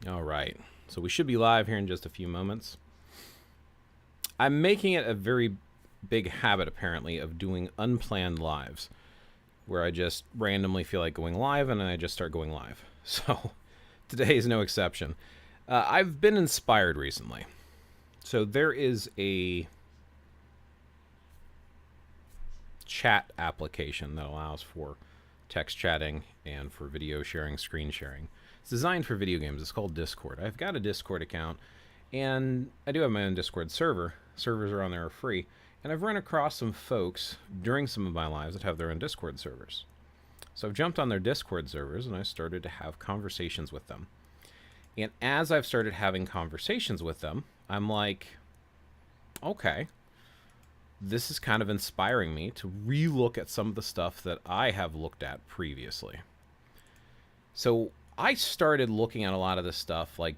All right. So we should be live here in just a few moments. I'm making it a very big habit, apparently, of doing unplanned lives, where I just randomly feel like going live and then I just start going live. So today is no exception. I've been inspired recently. So there is a chat application that allows for text chatting and for video sharing, screen sharing. It's designed for video games. It's called Discord. I've got a Discord account, and I do have my own Discord server. Servers around there are free. And I've run across some folks during some of my lives that have their own Discord servers. So I've jumped on their Discord servers, and I started to have conversations with them. And as I've started having conversations with them, I'm like, okay, this is kind of inspiring me to relook at some of the stuff that I have looked at previously. So I started looking at a lot of this stuff like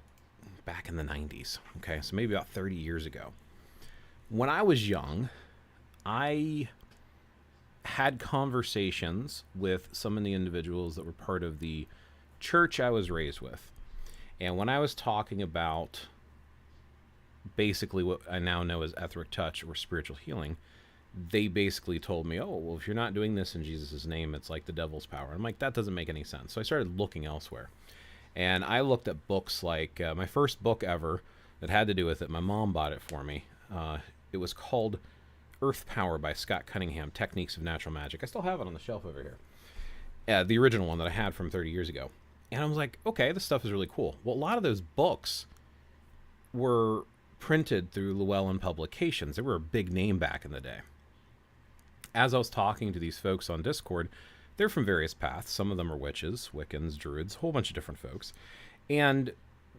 back in the 90s, okay? So maybe about 30 years ago. When I was young, I had conversations with some of the individuals that were part of the church I was raised with. And when I was talking about basically what I now know as etheric touch or spiritual healing, they basically told me, oh, well, if you're not doing this in Jesus' name, it's like the devil's power. I'm like, that doesn't make any sense. So I started looking elsewhere. And I looked at books like my first book ever that had to do with it. My mom bought it for me. It was called Earth Power by Scott Cunningham, Techniques of Natural Magic. I still have it on the shelf over here. The original one that I had from 30 years ago. And I was like, okay, this stuff is really cool. Well, a lot of those books were printed through Llewellyn Publications. They were a big name back in the day. As I was talking to these folks on Discord, they're from various paths. Some of them are witches, Wiccans, Druids, a whole bunch of different folks. And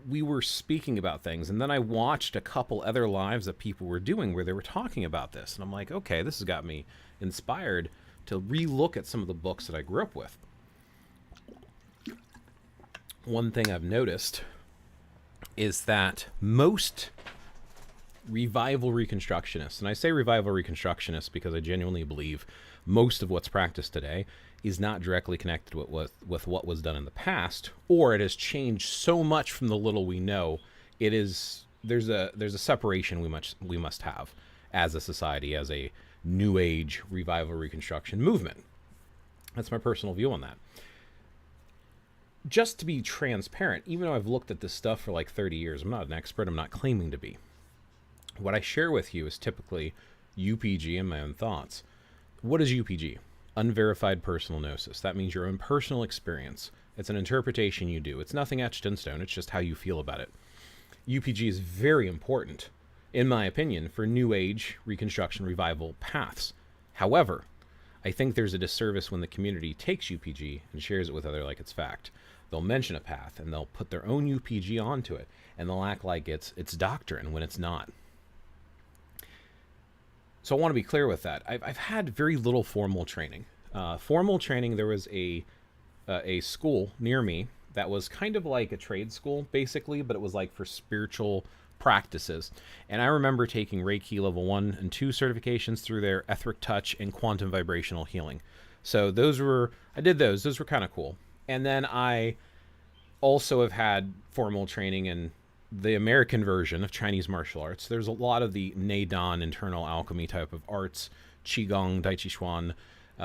we were speaking about things, and then I watched a couple other lives that people were doing where they were talking about this. And I'm like, okay, this has got me inspired to relook at some of the books that I grew up with. One thing I've noticed is that most revival reconstructionists, and I say revival reconstructionists because I genuinely believe most of what's practiced today is not directly connected with what was done in the past, or it has changed so much from the little we know. There's a separation we must have as a society, as a new age revival reconstruction movement. That's my personal view on that. Just to be transparent, even though I've looked at this stuff for like 30 years, I'm not an expert, I'm not claiming to be. What I share with you is typically UPG and my own thoughts. What is UPG? Unverified personal gnosis. That means your own personal experience. It's an interpretation you do. It's nothing etched in stone. It's just how you feel about it. UPG is very important, in my opinion, for New Age reconstruction revival paths. However, I think there's a disservice when the community takes UPG and shares it with others like it's fact. They'll mention a path and they'll put their own UPG onto it, and they'll act like it's doctrine when it's not. So I want to be clear with that. I've had very little formal training. Formal training, there was a school near me that was kind of like a trade school, basically, but it was like for spiritual practices. And I remember taking Reiki level 1 and 2 certifications through their etheric touch and quantum vibrational healing. So I did those. Those were kind of cool. And then I also have had formal training in the American version of Chinese martial arts. There's a lot of the Neidan, internal alchemy type of arts, Qigong, Tai Chi Chuan,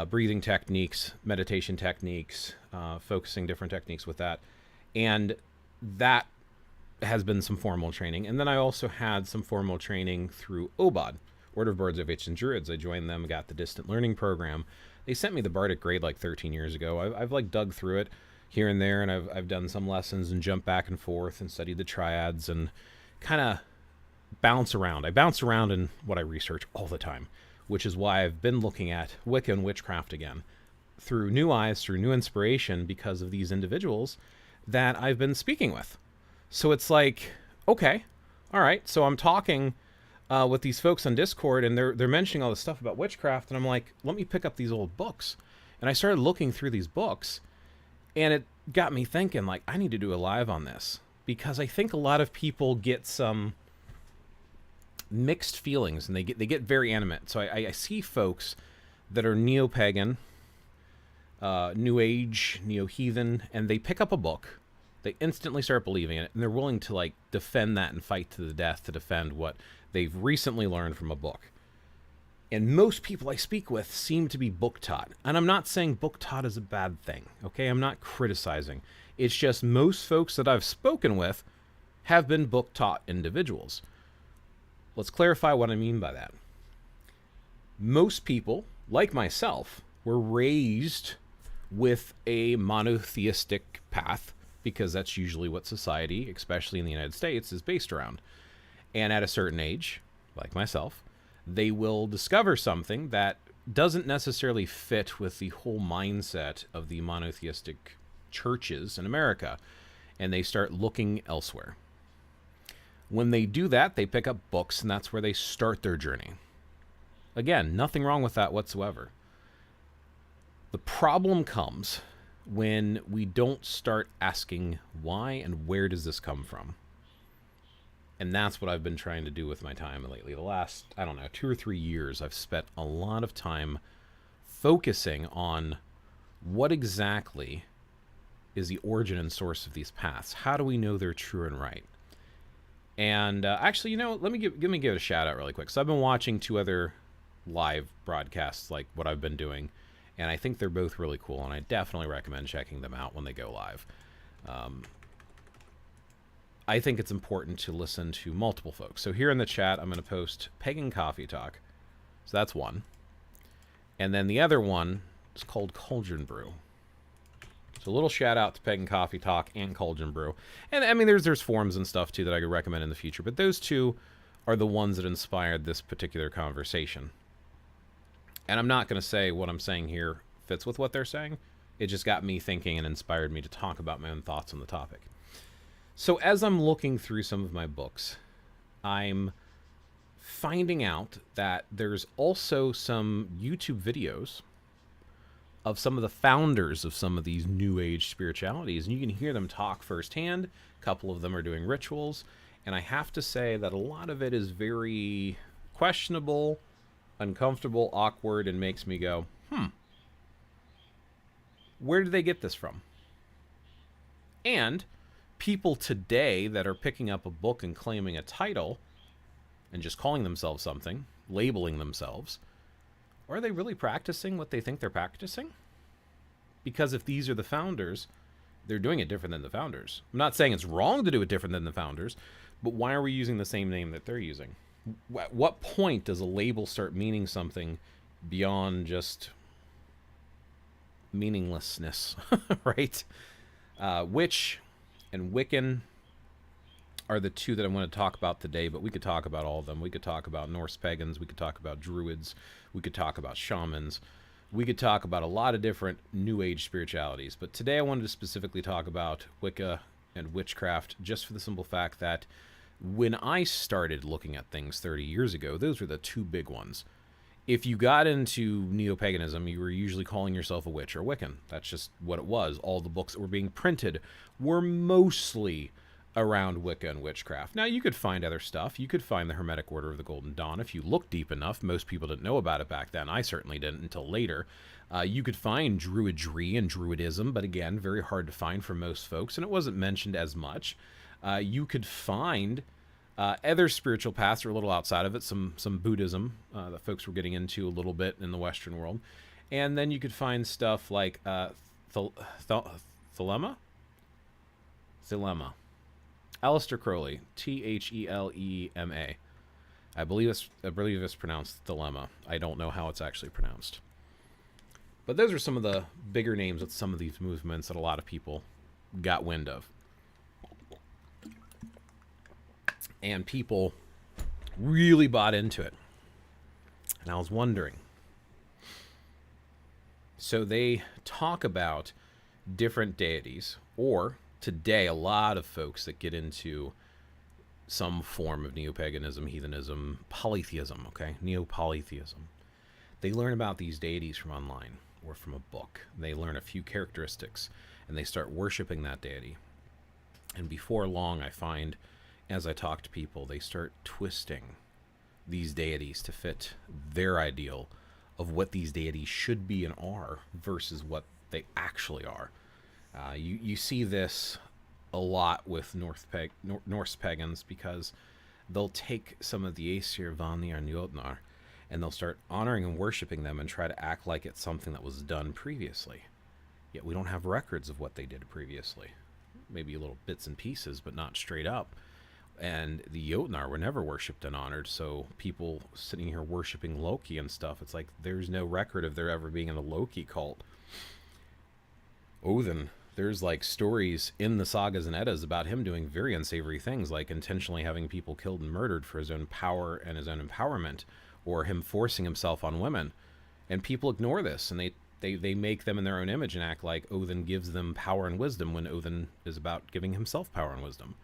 breathing techniques, meditation techniques, focusing different techniques with that. And that has been some formal training. And then I also had some formal training through OBOD, Order of Bards of Witches and Druids. I joined them, got the distant learning program. They sent me the Bardic grade like 13 years ago. I've like dug through it here and there, and I've done some lessons and jumped back and forth and studied the triads and kind of bounce around. I bounce around in what I research all the time, which is why I've been looking at Wicca and witchcraft again through new eyes, through new inspiration, because of these individuals that I've been speaking with. So it's like, okay, all right. So I'm talking with these folks on Discord, and they're mentioning all this stuff about witchcraft, and I'm like, let me pick up these old books. And I started looking through these books, and it got me thinking, like, I need to do a live on this, because I think a lot of people get some mixed feelings, and they get very animate. So I see folks that are neo-pagan, new age, neo-heathen, and they pick up a book, They instantly start believing it, and they're willing to like defend that and fight to the death to defend what they've recently learned from a book. And most people I speak with seem to be book taught. And I'm not saying book taught is a bad thing, okay? I'm not criticizing. It's just most folks that I've spoken with have been book taught individuals. Let's clarify what I mean by that. Most people, like myself, were raised with a monotheistic path because that's usually what society, especially in the United States, is based around. And at a certain age, like myself, they will discover something that doesn't necessarily fit with the whole mindset of the monotheistic churches in America, and they start looking elsewhere. When they do that, they pick up books, and that's where they start their journey. Again, nothing wrong with that whatsoever. The problem comes when we don't start asking why and where does this come from. And that's what I've been trying to do with my time lately. The last, 2 or 3 years, I've spent a lot of time focusing on what exactly is the origin and source of these paths. How do we know they're true and right? And actually, let me give it a shout out really quick. So I've been watching 2 other live broadcasts like what I've been doing, and I think they're both really cool, and I definitely recommend checking them out when they go live. I think it's important to listen to multiple folks. So here in the chat, I'm going to post Pagan Coffee Talk. So that's one. And then the other one is called Cauldron Brew. So a little shout out to Pagan Coffee Talk and Cauldron Brew. And I mean, there's forums and stuff too that I could recommend in the future, but those 2 are the ones that inspired this particular conversation. And I'm not going to say what I'm saying here fits with what they're saying. It just got me thinking and inspired me to talk about my own thoughts on the topic. So as I'm looking through some of my books, I'm finding out that there's also some YouTube videos of some of the founders of some of these New Age spiritualities, and you can hear them talk firsthand. A couple of them are doing rituals, and I have to say that a lot of it is very questionable, uncomfortable, awkward, and makes me go, where did they get this from? And people today that are picking up a book and claiming a title and just calling themselves something, labeling themselves, are they really practicing what they think they're practicing? Because if these are the founders, they're doing it different than the founders. I'm not saying it's wrong to do it different than the founders, but why are we using the same name that they're using? At what point does a label start meaning something beyond just meaninglessness, right? Witch and Wiccan are the 2 that I'm going to talk about today, but we could talk about all of them. We could talk about Norse pagans, we could talk about druids, we could talk about shamans, we could talk about a lot of different New Age spiritualities. But today I wanted to specifically talk about Wicca and witchcraft, just for the simple fact that when I started looking at things 30 years ago, those were the 2 big ones. If you got into Neo-paganism, you were usually calling yourself a witch or Wiccan. That's just what it was. All the books that were being printed were mostly around Wicca and witchcraft. Now, you could find other stuff. You could find the Hermetic Order of the Golden Dawn if you look deep enough. Most people didn't know about it back then. I certainly didn't until later. You could find Druidry and Druidism, but again, very hard to find for most folks, and it wasn't mentioned as much. You could find other spiritual paths are a little outside of it, some Buddhism that folks were getting into a little bit in the Western world. And then you could find stuff like Thelema? Aleister Crowley, Thelema. I believe it's pronounced Thelema. I don't know how it's actually pronounced. But those are some of the bigger names of some of these movements that a lot of people got wind of. And people really bought into it. And I was wondering. So they talk about different deities, or today a lot of folks that get into some form of neo-paganism, heathenism, polytheism, okay? Neo-polytheism. They learn about these deities from online or from a book. They learn a few characteristics and they start worshiping that deity. And before long, I find, as I talk to people, they start twisting these deities to fit their ideal of what these deities should be and are versus what they actually are. You see this a lot with Norse pagans, because they'll take some of the Aesir, Vanir, and Jotnar, and they'll start honoring and worshiping them and try to act like it's something that was done previously. Yet we don't have records of what they did previously. Maybe little bits and pieces, but not straight up. And the Jotnar were never worshipped and honored, so people sitting here worshiping Loki and stuff, it's like there's no record of there ever being in a Loki cult. Odin, there's like stories in the sagas and Eddas about him doing very unsavory things, like intentionally having people killed and murdered for his own power and his own empowerment, or him forcing himself on women. And people ignore this, and they make them in their own image and act like Odin gives them power and wisdom, when Odin is about giving himself power and wisdom.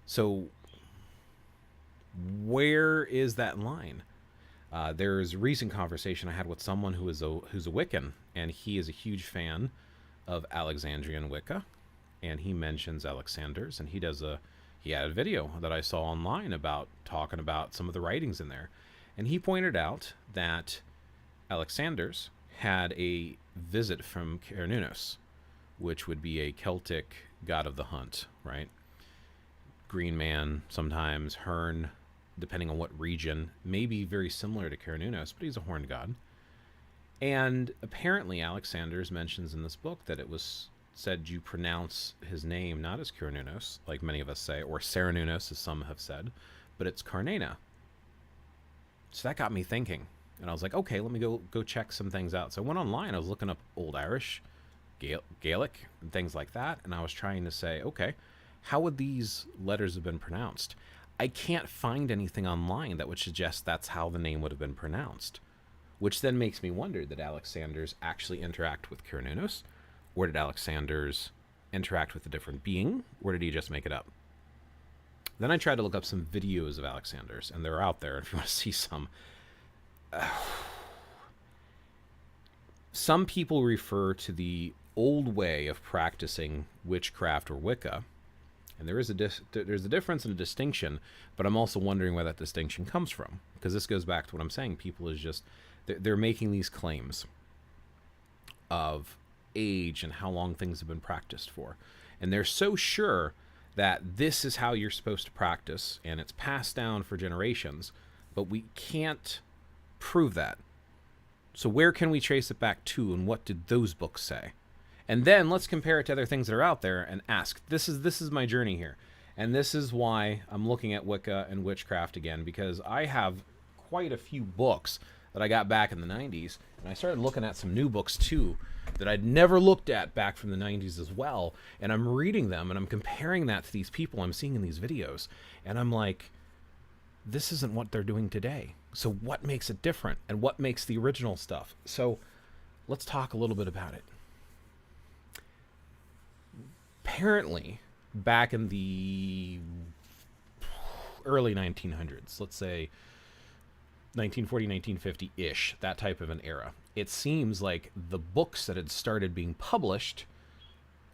So where is that line? There's a recent conversation I had with someone who's a Wiccan, and he is a huge fan of Alexandrian Wicca, and he mentions Alexander's, and he had a video that I saw online about talking about some of the writings in there, and he pointed out that Alexander's had a visit from Cernunnos, which would be a Celtic god of the hunt, right? Green man, sometimes Hern, depending on what region, maybe very similar to Cernunnos, but he's a horned god. And apparently Alexander's mentions in this book that it was said you pronounce his name not as Cernunnos, like many of us say, or Cernunnos, as some have said, but it's Carnena. So that got me thinking. And I was like, okay, let me go check some things out. So I went online, I was looking up Old Irish, Gaelic, and things like that, and I was trying to say, okay, how would these letters have been pronounced? I can't find anything online that would suggest that's how the name would have been pronounced, which then makes me wonder, did Alexander's actually interact with Cernunnos, or did Alexander's interact with a different being, or did he just make it up? Then I tried to look up some videos of Alexander's, and they're out there if you want to see some. Some people refer to the old way of practicing witchcraft or Wicca, and there's a difference and a distinction, but I'm also wondering where that distinction comes from, because this goes back to what I'm saying. People is just, they're making these claims of age and how long things have been practiced for, and they're so sure that this is how you're supposed to practice, and it's passed down for generations, but we can't prove that. So where can we trace it back to, and what did those books say? And then let's compare it to other things that are out there and ask, this is my journey here. And this is why I'm looking at Wicca and witchcraft again, because I have quite a few books that I got back in the 90s, and I started looking at some new books too that I'd never looked at back from the 90s as well, and I'm reading them and I'm comparing that to these people I'm seeing in these videos, and I'm like, this isn't what they're doing today. So what makes it different, and what makes the original stuff? So let's talk a little bit about it. Apparently, back in the early 1900s, let's say 1940, 1950-ish, that type of an era, it seems like the books that had started being published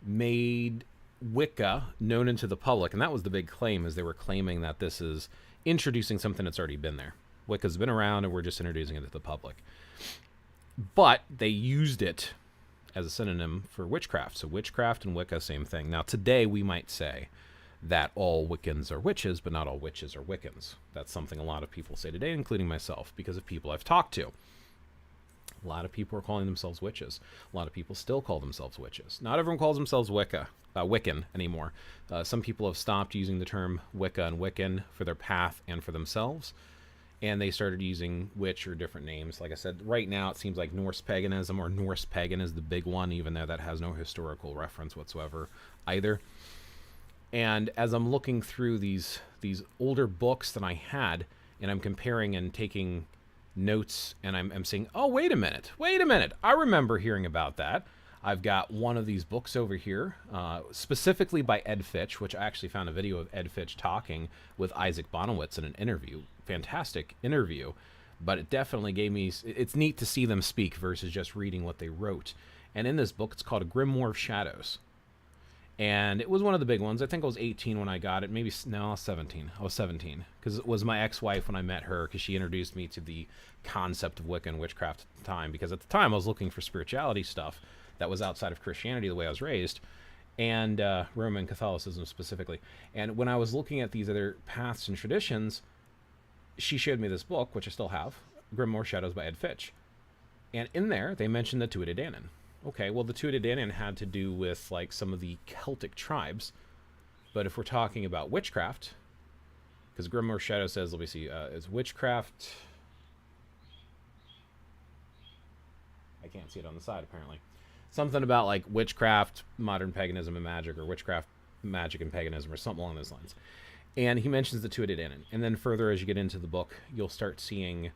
made Wicca known into the public, and that was the big claim, is they were claiming that this is introducing something that's already been there. Wicca's been around, and we're just introducing it to the public. But they used it as a synonym for witchcraft. So witchcraft and Wicca, same thing. Now today we might say that all Wiccans are witches, but not all witches are Wiccans. That's something a lot of people say today, including myself, because of people I've talked to. A lot of people are calling themselves witches. A lot of people still call themselves witches. Not everyone calls themselves Wiccan anymore. Some people have stopped using the term Wicca and Wiccan for their path and for themselves, and they started using witch or different names. Like I said, right now it seems like Norse paganism or Norse pagan is the big one, even though that has no historical reference whatsoever either. And as I'm looking through these older books that I had, and I'm comparing and taking notes, and I'm saying, oh, wait a minute, I remember hearing about that. I've got one of these books over here, specifically by Ed Fitch, which I actually found a video of Ed Fitch talking with Isaac Bonowitz in an interview. Fantastic interview, but it definitely gave me, it's neat to see them speak versus just reading what they wrote. And in this book, it's called A Grimoire of Shadows. And it was one of the big ones. I think I was 18 when I got it. Maybe, no, I was 17. I was 17, because it was my ex-wife when I met her, because she introduced me to the concept of Wicca and witchcraft at the time, because at the time I was looking for spirituality stuff that was outside of Christianity the way I was raised. and Roman Catholicism specifically. And when I was looking at these other paths and traditions, she showed me this book, which I still have, Grimoire Shadows by Ed Fitch. And in there, they mentioned the Tuatha Dé Danann. Okay, well, the Tuatha Dé Danann had to do with, like, some of the Celtic tribes. But if we're talking about witchcraft, because Grimoire Shadow says, let me see, is witchcraft... I can't see it on the side, apparently. Something about, like, witchcraft, modern paganism and magic, or witchcraft, magic and paganism, or something along those lines. And he mentions the Tuatha Dé Danann. And then further, as you get into the book, you'll start seeing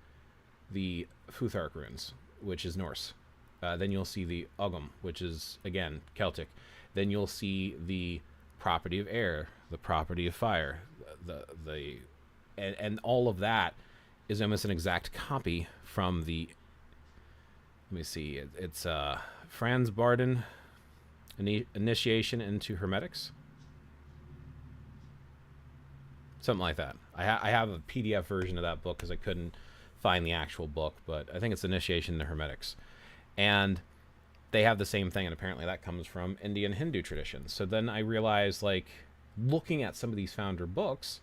the Futhark runes, which is Norse. Then you'll see the Ogham, which is, again, Celtic. Then you'll see the property of air, the property of fire, and all of that is almost an exact copy from the, let me see, it's Franz Barden, Initiation into Hermetics. Something like that. I have a PDF version of that book because I couldn't find the actual book, but I think it's Initiation into Hermetics. And they have the same thing, and apparently that comes from Indian Hindu traditions. So then I realized, like, looking at some of these founder books,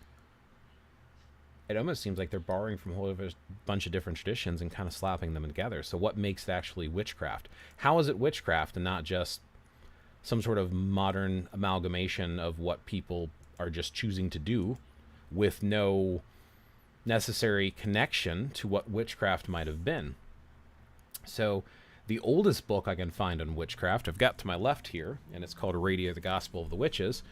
it almost seems like they're borrowing from a whole bunch of different traditions and kind of slapping them together. So what makes it actually witchcraft? How is it witchcraft and not just some sort of modern amalgamation of what people are just choosing to do with no necessary connection to what witchcraft might have been? So the oldest book I can find on witchcraft, I've got to my left here, and it's called Radio, the Gospel of the Witches,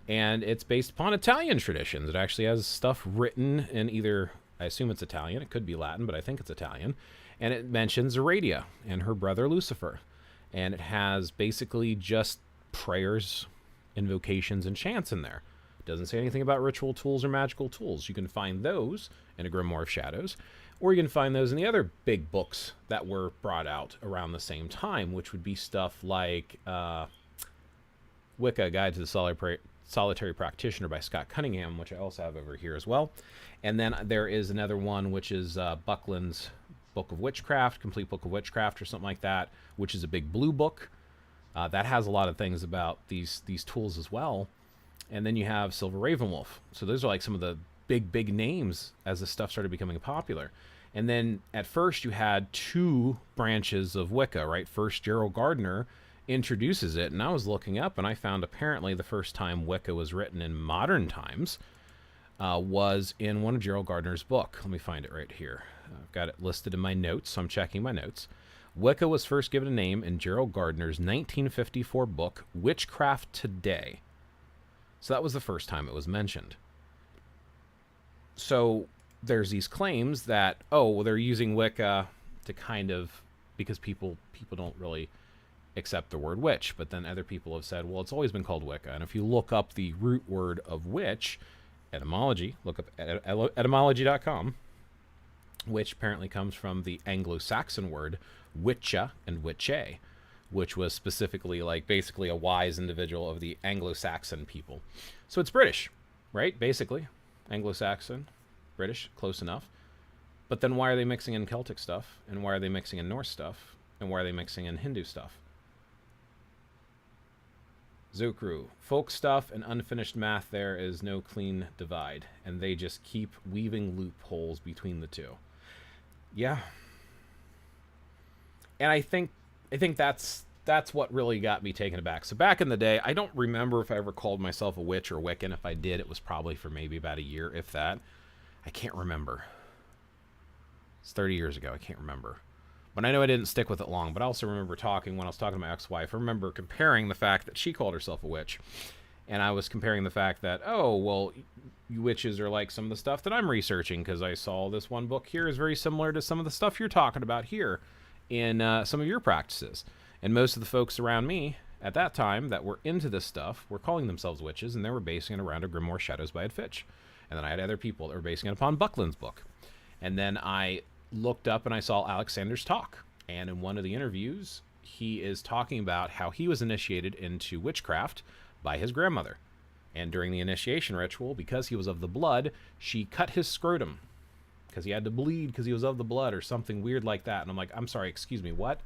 and it's based upon Italian traditions. It actually has stuff written in either, I assume it's Italian, it could be Latin, but I think it's Italian, and it mentions Aradia and her brother Lucifer, and it has basically just prayers, invocations, and chants in there. It doesn't say anything about ritual tools or magical tools. You can find those in a Grimoire of Shadows, or you can find those in the other big books that were brought out around the same time, which would be stuff like Wicca, Guide to the Solitary Practitioner by Scott Cunningham, which I also have over here as well. And then there is another one, which is Buckland's Book of Witchcraft, Complete Book of Witchcraft, or something like that, which is a big blue book. That has a lot of things about these tools as well. And then you have Silver Ravenwolf. So those are like some of the big names as this stuff started becoming popular. And then at first you had two branches of Wicca, right? First, Gerald Gardner introduces it, and I was looking up, and I found apparently the first time Wicca was written in modern times was in one of Gerald Gardner's book. Let me find it right here. I've got it listed in my notes, so I'm checking my notes. Wicca was first given a name in Gerald Gardner's 1954 book, Witchcraft Today. So that was the first time it was mentioned. So there's these claims that, oh, well, they're using Wicca to kind of, because people don't really accept the word witch, but then other people have said, well, it's always been called Wicca. And if you look up the root word of witch, etymology, look up etymology.com, which apparently comes from the Anglo-Saxon word witcha and witche, which was specifically like basically a wise individual of the Anglo-Saxon people. So it's British, right? Basically, Anglo-Saxon, British, close enough. But then why are they mixing in Celtic stuff? And why are they mixing in Norse stuff? And why are they mixing in Hindu stuff? Zokru, folk stuff and unfinished math, there is no clean divide. And they just keep weaving loopholes between the two. Yeah. And I think that's what really got me taken aback. So back in the day, I don't remember if I ever called myself a witch or Wiccan. If I did, it was probably for maybe about a year, if that. I can't remember. It's 30 years ago. I can't remember. But I know I didn't stick with it long. But I also remember when I was talking to my ex-wife, I remember comparing the fact that she called herself a witch. And I was comparing the fact that, oh, well, you witches are like some of the stuff that I'm researching, because I saw this one book here is very similar to some of the stuff you're talking about here in some of your practices. And most of the folks around me at that time that were into this stuff were calling themselves witches, and they were basing it around a Grimoire Shadows by Ed Fitch. And then I had other people that were basing it upon Buckland's book. And then I looked up and I saw Alexander's talk. And in one of the interviews, he is talking about how he was initiated into witchcraft by his grandmother. And during the initiation ritual, because he was of the blood, she cut his scrotum because he had to bleed because he was of the blood or something weird like that. And I'm like, I'm sorry, excuse me, what?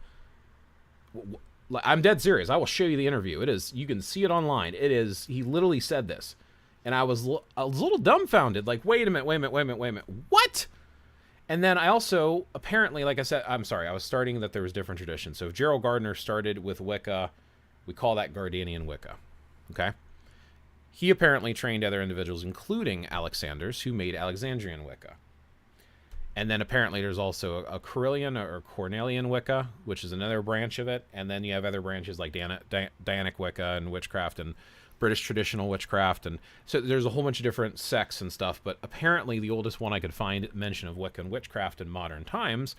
I'm dead serious. I will show you the interview. It is, you can see it online. It is, he literally said this. And I was a little dumbfounded. Like, wait a minute. What? And then I also, apparently, like I said, I'm sorry, I was starting that there was different traditions. So if Gerald Gardner started with Wicca, we call that Gardenian Wicca. Okay? He apparently trained other individuals, including Alexanders, who made Alexandrian Wicca. And then apparently there's also a Carillion or Cornelian Wicca, which is another branch of it. And then you have other branches like Dianic Wicca and witchcraft and British traditional witchcraft. And so there's a whole bunch of different sects and stuff. But apparently the oldest one I could find mention of Wicca and witchcraft in modern times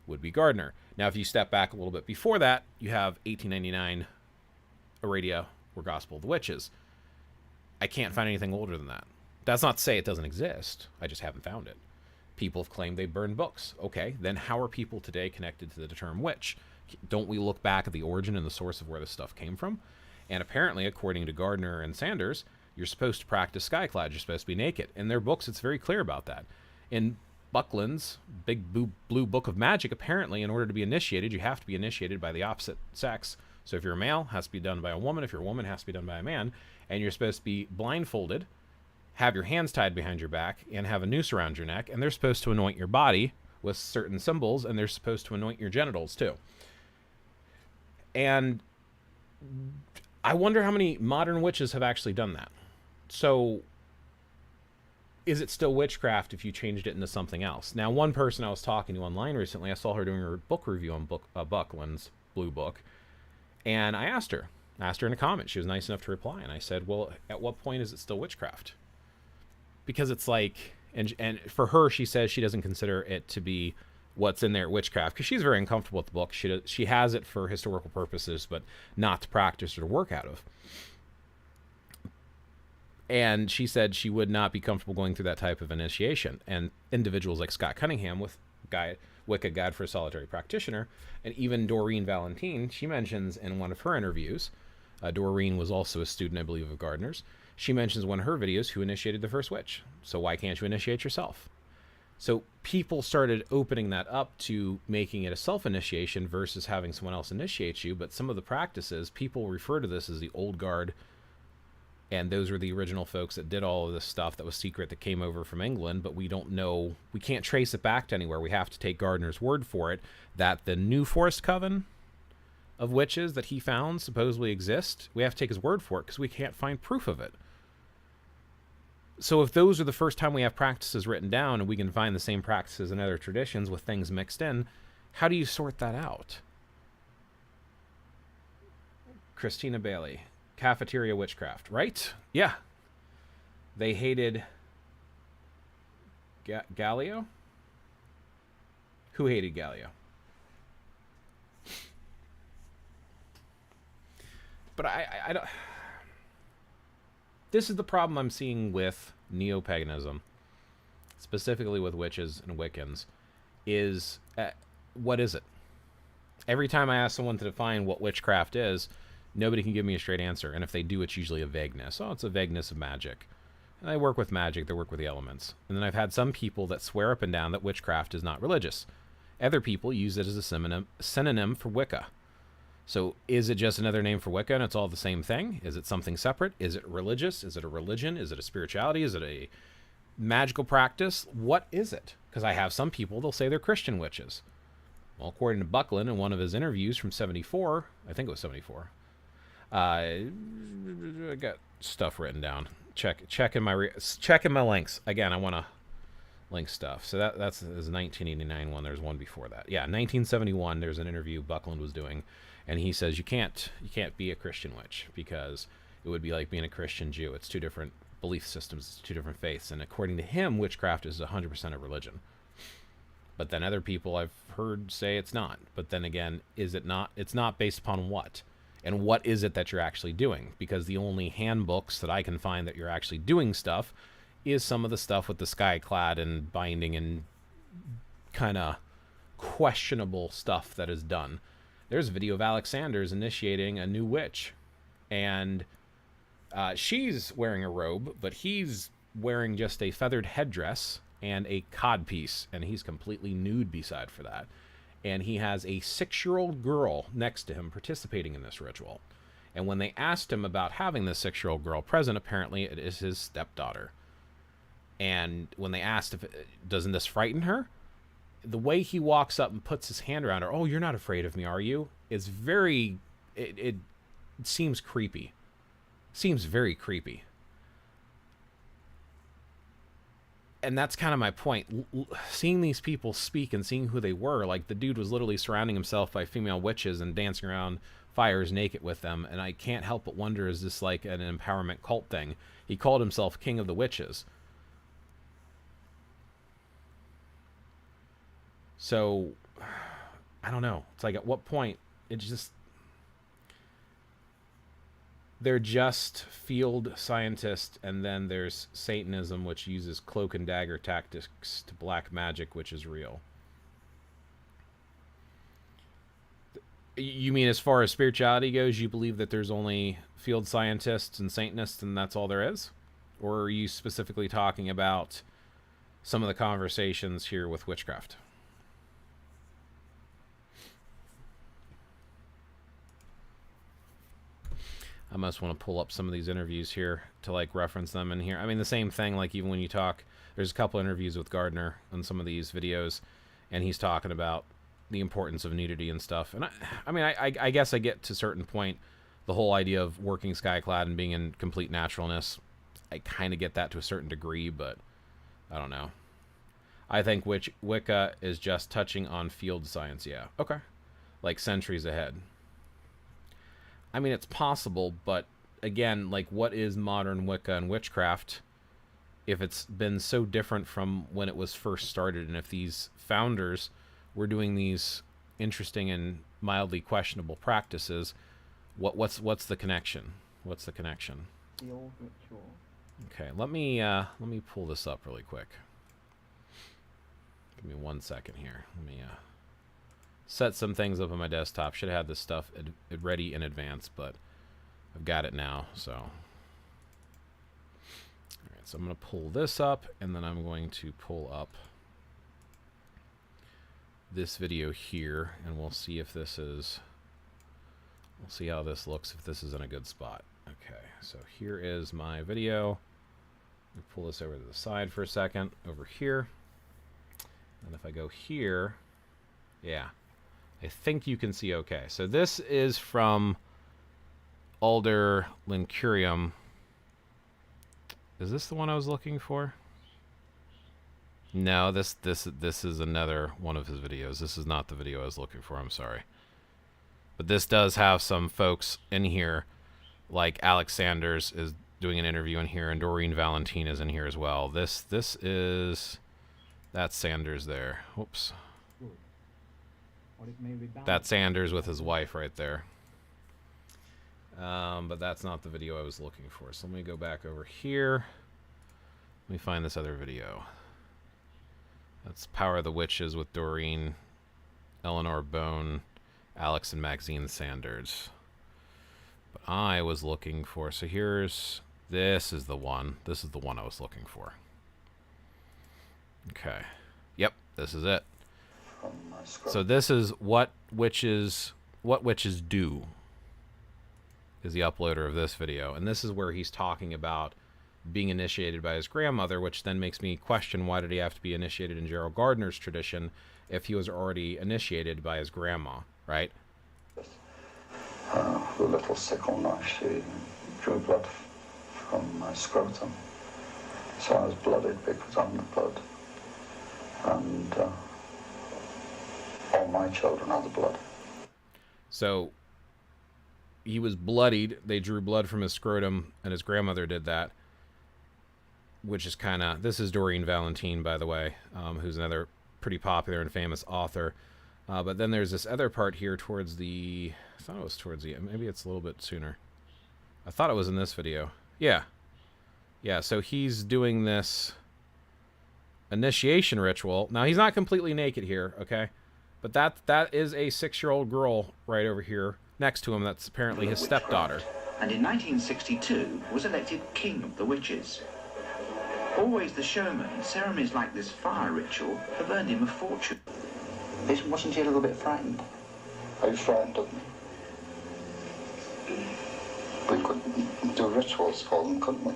would be Gardner. Now, if you step back a little bit before that, you have 1899 Aradia or Gospel of the Witches. I can't find anything older than that. That's not to say it doesn't exist. I just haven't found it. People have claimed they burned books. Okay, then how are people today connected to the term witch? Don't we look back at the origin and the source of where this stuff came from? And apparently, according to Gardner and Sanders, you're supposed to practice skyclad. You're supposed to be naked. In their books, it's very clear about that. In Buckland's big blue book of magic, apparently, in order to be initiated, you have to be initiated by the opposite sex. So if you're a male, it has to be done by a woman. If you're a woman, it has to be done by a man. And you're supposed to be blindfolded, have your hands tied behind your back, and have a noose around your neck. And they're supposed to anoint your body with certain symbols, and they're supposed to anoint your genitals too. And I wonder how many modern witches have actually done that. So is it still witchcraft if you changed it into something else? Now, one person I was talking to online recently, I saw her doing her book review on Buckland's blue book. And I asked her in a comment. She was nice enough to reply. And I said, well, at what point is it still witchcraft? Because it's like, and for her, she says she doesn't consider it to be what's in there witchcraft, because she's very uncomfortable with the book. She has it for historical purposes, but not to practice or to work out of. And she said she would not be comfortable going through that type of initiation. And individuals like Scott Cunningham with Wicca Guide for a Solitary Practitioner, and even Doreen Valentine, she mentions in one of her interviews, Doreen was also a student, I believe, of Gardner's. She mentions in one of her videos who initiated the first witch. So why can't you initiate yourself? So people started opening that up to making it a self-initiation versus having someone else initiate you. But some of the practices, people refer to this as the old guard. And those were the original folks that did all of this stuff that was secret that came over from England. But we don't know, we can't trace it back to anywhere. We have to take Gardner's word for it that the New Forest Coven of witches that he found supposedly exist. We have to take his word for it because we can't find proof of it. So if those are the first time we have practices written down and we can find the same practices in other traditions with things mixed in, how do you sort that out? Christina Bailey, cafeteria witchcraft, right? Yeah. They hated Gallio? Who hated Gallio? But I don't... This is the problem I'm seeing with neo-paganism, specifically with witches and Wiccans, is what is it? Every time I ask someone to define what witchcraft is, nobody can give me a straight answer. And if they do, it's usually a vagueness. Oh, it's a vagueness of magic. And I work with magic, they work with the elements. And then I've had some people that swear up and down that witchcraft is not religious. Other people use it as a synonym for Wicca. So is it just another name for Wicca and it's all the same thing? Is it something separate? Is it religious? Is it a religion? Is it a spirituality? Is it a magical practice? What is it? Because I have some people, they'll say they're Christian witches. Well, according to Buckland in one of his interviews from 74, I think it was 74, I got stuff written down. Check in my links. Again, I want to link stuff. So that's his 1989 one. There's one before that. Yeah, 1971, there's an interview Buckland was doing. And he says you can't be a Christian witch because it would be like being a Christian Jew. It's two different belief systems, it's two different faiths. And according to him, witchcraft is 100% a religion. But then other people I've heard say it's not. But then again, is it not? It's not based upon what? And what is it that you're actually doing? Because the only handbooks that I can find that you're actually doing stuff is some of the stuff with the skyclad and binding and kind of questionable stuff that is done. There's a video of Alexander's initiating a new witch. And she's wearing a robe, but he's wearing just a feathered headdress and a codpiece. And he's completely nude beside for that. and he has a 6-year-old girl next to him participating in this ritual. And when they asked him about having this 6-year-old girl present, apparently it is his stepdaughter. And when they asked if doesn't this frighten her, the way he walks up and puts his hand around her, "Oh, you're not afraid of me, are you?" is very, it seems creepy. Seems very creepy. And that's kind of my point. Seeing these people speak and seeing who they were, like the dude was literally surrounding himself by female witches and dancing around fires naked with them. And I can't help but wonder, is this like an empowerment cult thing? He called himself King of the Witches. So, I don't know. It's like, at what point, it's just, they're just field scientists, and then there's Satanism, which uses cloak and dagger tactics to black magic, which is real. You mean as far as spirituality goes, you believe that there's only field scientists and Satanists and that's all there is? Or are you specifically talking about some of the conversations here with witchcraft? I must want to pull up some of these interviews here to like reference them in here. I mean, the same thing, like even when you talk, there's a couple interviews with Gardner on some of these videos, and he's talking about the importance of nudity and stuff. And I guess I get to a certain point, the whole idea of working skyclad and being in complete naturalness, I kind of get that to a certain degree, but I don't know. I think Wicca is just touching on field science. Yeah. Okay. Like centuries ahead. I mean, it's possible, but again, like, what is modern Wicca and witchcraft if it's been so different from when it was first started? And if these founders were doing these interesting and mildly questionable practices, what's the connection? What's the connection? The old ritual. Okay, let me pull this up really quick. Give me 1 second here. Let me set some things up on my desktop. Should have had this stuff ready in advance, but I've got it now, so. All right, so I'm going to pull this up, and then I'm going to pull up this video here, and we'll see if this is, we'll see how this looks, if this is in a good spot. Okay, so here is my video. Let me pull this over to the side for a second, over here. And if I go here, yeah. I think you can see okay. So this is from Alder Lincurium. Is this the one I was looking for? No, this is another one of his videos. This is not the video I was looking for. I'm sorry. But this does have some folks in here, like Alex Sanders is doing an interview in here, and Doreen Valentine is in here as well. This is, that's Sanders there. Whoops. That's Sanders with his wife right there. But that's not the video I was looking for. So let me go back over here. Let me find this other video. That's Power of the Witches with Doreen, Eleanor Bone, Alex, and Maxine Sanders. But I was looking for, so here's, this is the one. This is the one I was looking for. Okay. Yep, this is it. So this is what witches do, is the uploader of this video. And this is where he's talking about being initiated by his grandmother, which then makes me question, why did he have to be initiated in Gerald Gardner's tradition if he was already initiated by his grandma, right? The little sickle knife, she drew blood from my scrotum. So I was blooded because I'm the blood. And all my children are the blood. So he was bloodied. They drew blood from his scrotum, and his grandmother did that, which is kind of, this is Doreen Valentine, by the way, who's another pretty popular and famous author. But then there's this other part here towards the, I thought it was towards the, maybe it's a little bit sooner. I thought it was in this video. Yeah. Yeah, so he's doing this initiation ritual. Now, he's not completely naked here, okay? But that is a 6-year-old girl right over here next to him. That's apparently his stepdaughter. And in 1962 was elected King of the Witches. Always the showman, ceremonies like this fire ritual have earned him a fortune. Wasn't he a little bit frightened? Are you frightened of me? We could do rituals for them, couldn't we?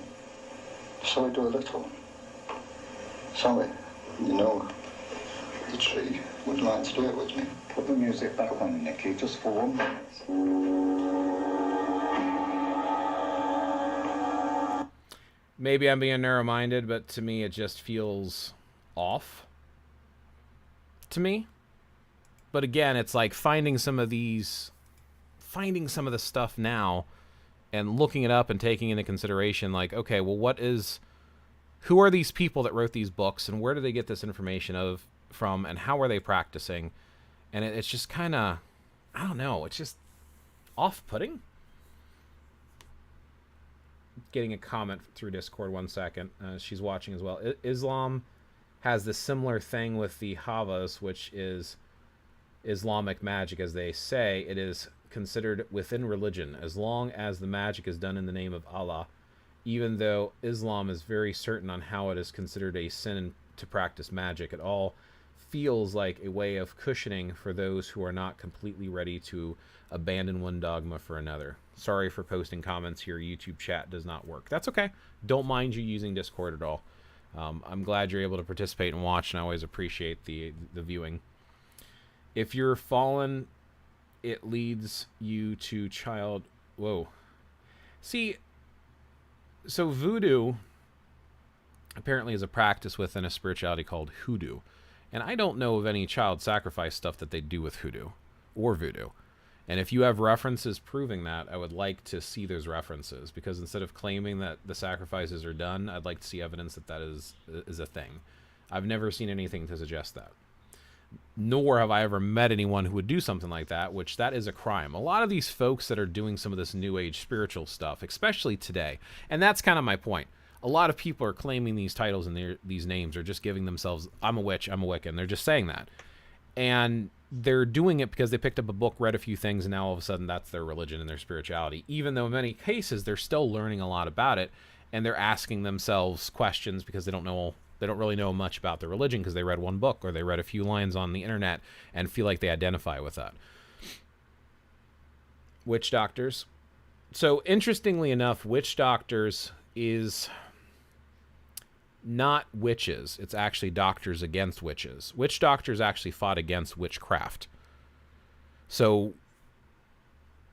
Shall we do a little? Shall we? You know, the tree would like to do it with me. Put the music back on, Nicky, just for 1 minute. Maybe I'm being narrow-minded, but to me it just feels off. To me. But again, it's like finding some of the stuff now and looking it up and taking into consideration, like, okay, well, who are these people that wrote these books, and where do they get this information from, and how are they practicing? And it's just kind of, I don't know, it's just off-putting. Getting a comment through Discord, 1 second. She's watching as well. Islam has this similar thing with the Havas, which is Islamic magic, as they say. It is considered within religion as long as the magic is done in the name of Allah, even though Islam is very certain on how it is considered a sin to practice magic. It all feels like a way of cushioning for those who are not completely ready to abandon one dogma for another. Sorry for posting comments here. YouTube chat does not work. That's okay. Don't mind you using Discord at all. I'm glad you're able to participate and watch, and I always appreciate the viewing. If you're fallen, it leads you to child... Whoa. See, so voodoo apparently is a practice within a spirituality called hoodoo. And I don't know of any child sacrifice stuff that they do with hoodoo or voodoo. And if you have references proving that, I would like to see those references, because instead of claiming that the sacrifices are done, I'd like to see evidence that that is a thing. I've never seen anything to suggest that. Nor have I ever met anyone who would do something like that, which that is a crime. A lot of these folks that are doing some of this new age spiritual stuff, especially today, and that's kind of my point. A lot of people are claiming these titles and these names are just giving themselves, I'm a witch, I'm a Wiccan. They're just saying that. And they're doing it because they picked up a book, read a few things, and now all of a sudden that's their religion and their spirituality. Even though in many cases they're still learning a lot about it, and they're asking themselves questions because they don't really know much about their religion because they read one book or they read a few lines on the internet and feel like they identify with that. Witch doctors. So interestingly enough, witch doctors is not witches. It's actually doctors against witches. Witch doctors actually fought against witchcraft. So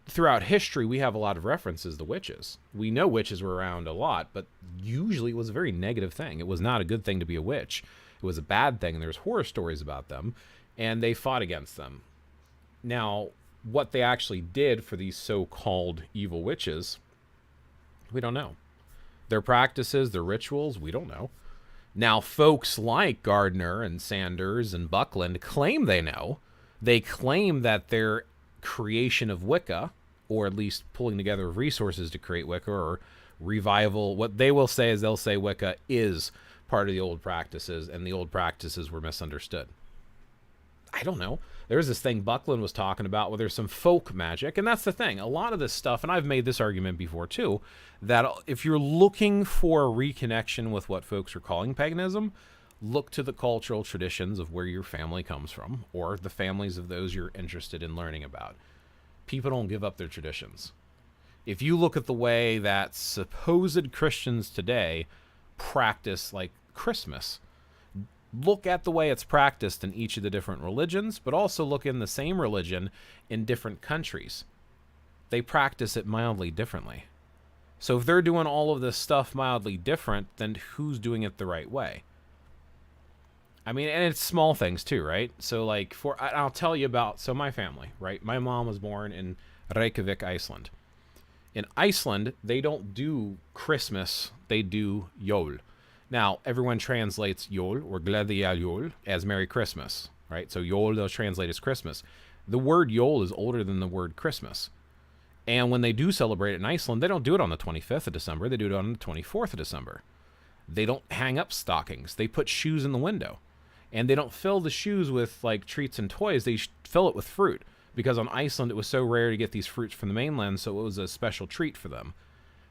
throughout history, we have a lot of references to witches. We know witches were around a lot, but usually it was a very negative thing. It was not a good thing to be a witch. It was a bad thing, and there's horror stories about them, and they fought against them. Now, what they actually did for these so-called evil witches, we don't know. Their practices, their rituals, we don't know. Now, folks like Gardner and Sanders and Buckland claim they know. They claim that their creation of Wicca, or at least pulling together resources to create Wicca, or revival, what they will say is they'll say Wicca is part of the old practices, and the old practices were misunderstood. I don't know. There's this thing Buckland was talking about where there's some folk magic, and that's the thing. A lot of this stuff, and I've made this argument before too, that if you're looking for a reconnection with what folks are calling paganism, look to the cultural traditions of where your family comes from, or the families of those you're interested in learning about. People don't give up their traditions. If you look at the way that supposed Christians today practice, like Christmas, look at the way it's practiced in each of the different religions, but also look in the same religion in different countries. They practice it mildly differently. So if they're doing all of this stuff mildly different, then who's doing it the right way? I mean, and it's small things too, right? So like, I'll tell you about, so my family, right? My mom was born in Reykjavik, Iceland. In Iceland, they don't do Christmas, they do Jól. Now, everyone translates Jól, or Gleðileg Jól, as Merry Christmas, right? So Jól, they'll translate as Christmas. The word Jól is older than the word Christmas. And when they do celebrate it in Iceland, they don't do it on the 25th of December, they do it on the 24th of December. They don't hang up stockings, they put shoes in the window. And they don't fill the shoes with like treats and toys, they fill it with fruit. Because on Iceland, it was so rare to get these fruits from the mainland, so it was a special treat for them.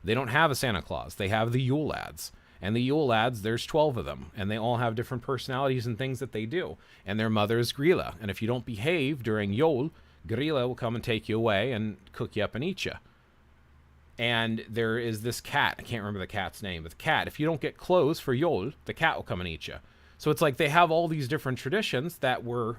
They don't have a Santa Claus, they have the Yule lads. And the Yule lads, there's 12 of them, and they all have different personalities and things that they do. And their mother is Grilla, and if you don't behave during Yule, Grilla will come and take you away and cook you up and eat you. And there is this cat, I can't remember the cat's name, but the cat, if you don't get clothes for Yule, the cat will come and eat you. So it's like they have all these different traditions that were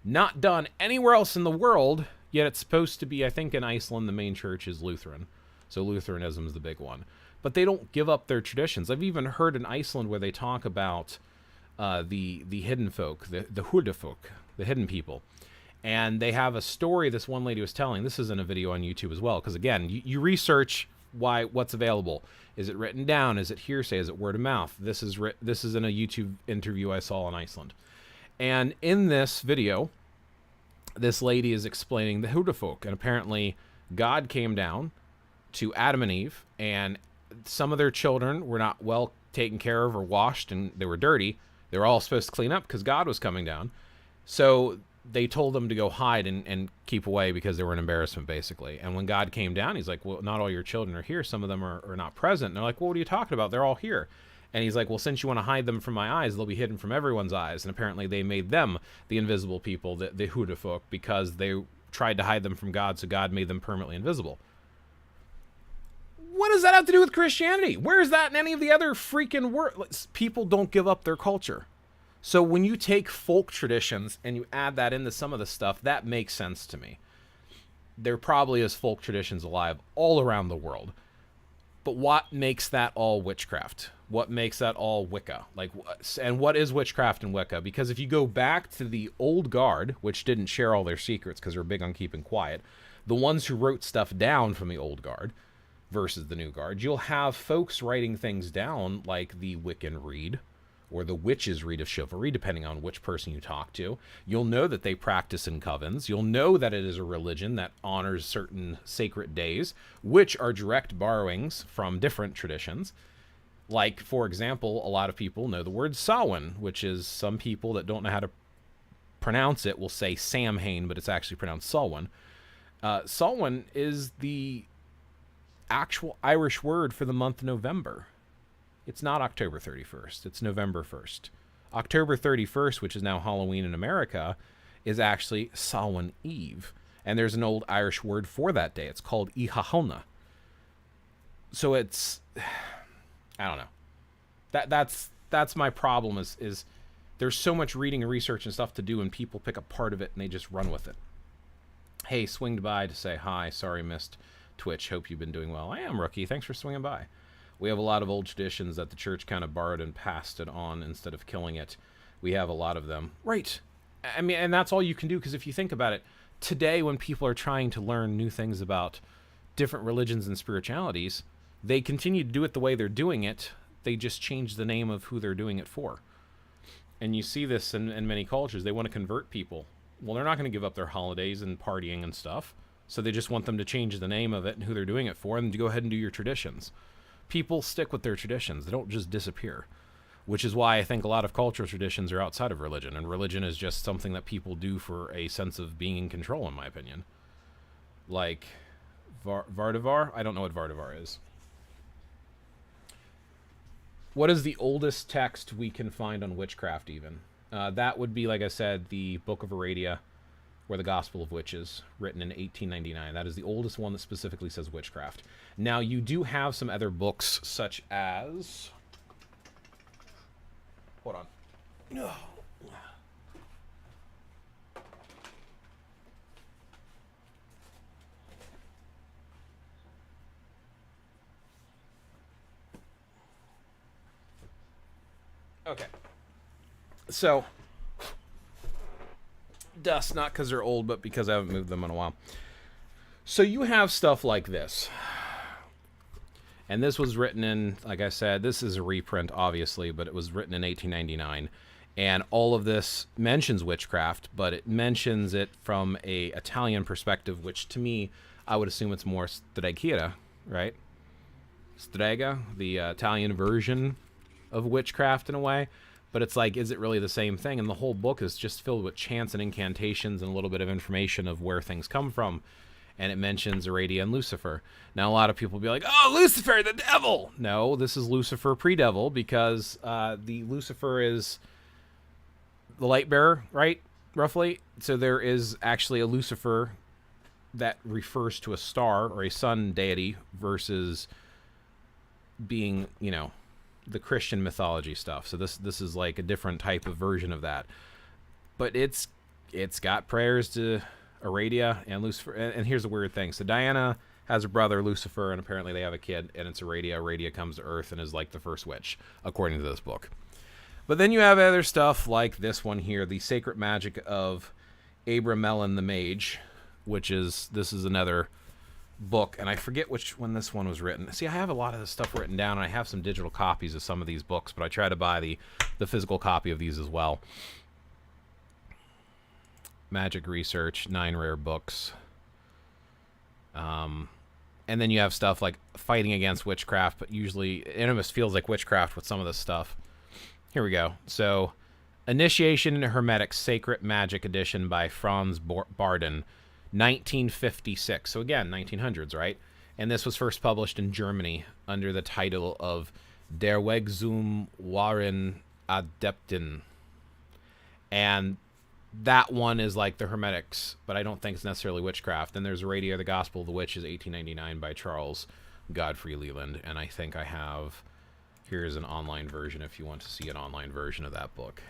not done anywhere else in the world, yet it's supposed to be, I think in Iceland, the main church is Lutheran. So Lutheranism is the big one. But they don't give up their traditions. I've even heard in Iceland where they talk about the hidden folk, the Hurdafolk, the hidden people. And they have a story this one lady was telling. This is in a video on YouTube as well. Because again, you research what's available. Is it written down? Is it hearsay? Is it word of mouth? This is in a YouTube interview I saw in Iceland. And in this video, this lady is explaining the Hurdafolk. And apparently God came down to Adam and Eve, and some of their children were not well taken care of or washed, and they were dirty. They were all supposed to clean up because God was coming down. So they told them to go hide and keep away because they were an embarrassment, basically. And when God came down, he's like, well, not all your children are here. Some of them are not present. And they're like, well, what are you talking about? They're all here. And he's like, well, since you want to hide them from my eyes, they'll be hidden from everyone's eyes. And apparently they made them the invisible people, the Hurdafolk, because they tried to hide them from God, so God made them permanently invisible. What does that have to do with Christianity? Where is that in any of the other freaking words? People don't give up their culture. So when you take folk traditions and you add that into some of the stuff, that makes sense to me. There probably is folk traditions alive all around the world. But what makes that all witchcraft? What makes that all Wicca? And what is witchcraft and Wicca? Because if you go back to the old guard, which didn't share all their secrets because they're big on keeping quiet, the ones who wrote stuff down from the old guard versus the new guard, you'll have folks writing things down like the Wiccan Reed or the Witch's Reed of Chivalry, depending on which person you talk to. You'll know that they practice in covens. You'll know that it is a religion that honors certain sacred days, which are direct borrowings from different traditions. Like, for example, a lot of people know the word Samhain, which is, some people that don't know how to pronounce it will say Samhain, but it's actually pronounced Samhain. Samhain is the actual Irish word for the month November. It's not October 31st. It's November 1st. October 31st, which is now Halloween in America, is actually Samhain Eve. And there's an old Irish word for that day. It's called Ihahona. So it's, I don't know. That's my problem is there's so much reading and research and stuff to do, and people pick up part of it and they just run with it. Hey, swinged by to say hi. Sorry, missed Twitch. Hope you've been doing well. I am, Rookie. Thanks for swinging by. We have a lot of old traditions that the church kind of borrowed and passed it on instead of killing it. We have a lot of them. Right. I mean, and that's all you can do, because if you think about it, today when people are trying to learn new things about different religions and spiritualities, they continue to do it the way they're doing it. They just change the name of who they're doing it for. And you see this in many cultures. They want to convert people. Well, they're not going to give up their holidays and partying and stuff. So they just want them to change the name of it and who they're doing it for, and to go ahead and do your traditions. People stick with their traditions. They don't just disappear, which is why I think a lot of cultural traditions are outside of religion, and religion is just something that people do for a sense of being in control, in my opinion. Like Vardavar? I don't know what Vardavar is. What is the oldest text we can find on witchcraft even? That would be, like I said, the Book of Aradia, or the Gospel of Witches, written in 1899. That is the oldest one that specifically says witchcraft. Now, you do have some other books, such as... Hold on. Okay. So... dust, not because they're old, but because I haven't moved them in a while. So you have stuff like this. And this was written in, like I said, this is a reprint, obviously, but it was written in 1899. And all of this mentions witchcraft, but it mentions it from a Italian perspective, which to me, I would assume it's more strega, right? Strega, the Italian version of witchcraft in a way. But it's like, is it really the same thing? And the whole book is just filled with chants and incantations and a little bit of information of where things come from. and it mentions Aradia and Lucifer. Now, a lot of people will be like, oh, Lucifer, the devil! No, this is Lucifer pre-devil, because the Lucifer is the light bearer, right? Roughly. So there is actually a Lucifer that refers to a star or a sun deity versus being, you know, the Christian mythology stuff. So this is like a different type of version of that. But it's got prayers to Aradia and Lucifer. And here's the weird thing. So Diana has a brother, Lucifer, and apparently they have a kid, and it's Aradia. Aradia comes to Earth and is like the first witch, according to this book. But then you have other stuff like this one here, The Sacred Magic of Abramelin the Mage, which is, this is another book, and I forget when this one was written. See, I have a lot of this stuff written down, and I have some digital copies of some of these books, but I try to buy the physical copy of these as well. Magic Research, 9 rare books. And then you have stuff like Fighting Against Witchcraft, but usually it almost feels like witchcraft with some of this stuff. Here we go. So, Initiation into Hermetic Sacred Magic Edition by Franz Barden, 1956. So again, 1900s, right? And this was first published in Germany under the title of Der Weg zum wahren Adepten. And that one is like the Hermetics, but I don't think it's necessarily witchcraft. Then there's Radio, the Gospel of the Witches, 1899 by Charles Godfrey Leland. And I think I have, here's an online version if you want to see an online version of that book.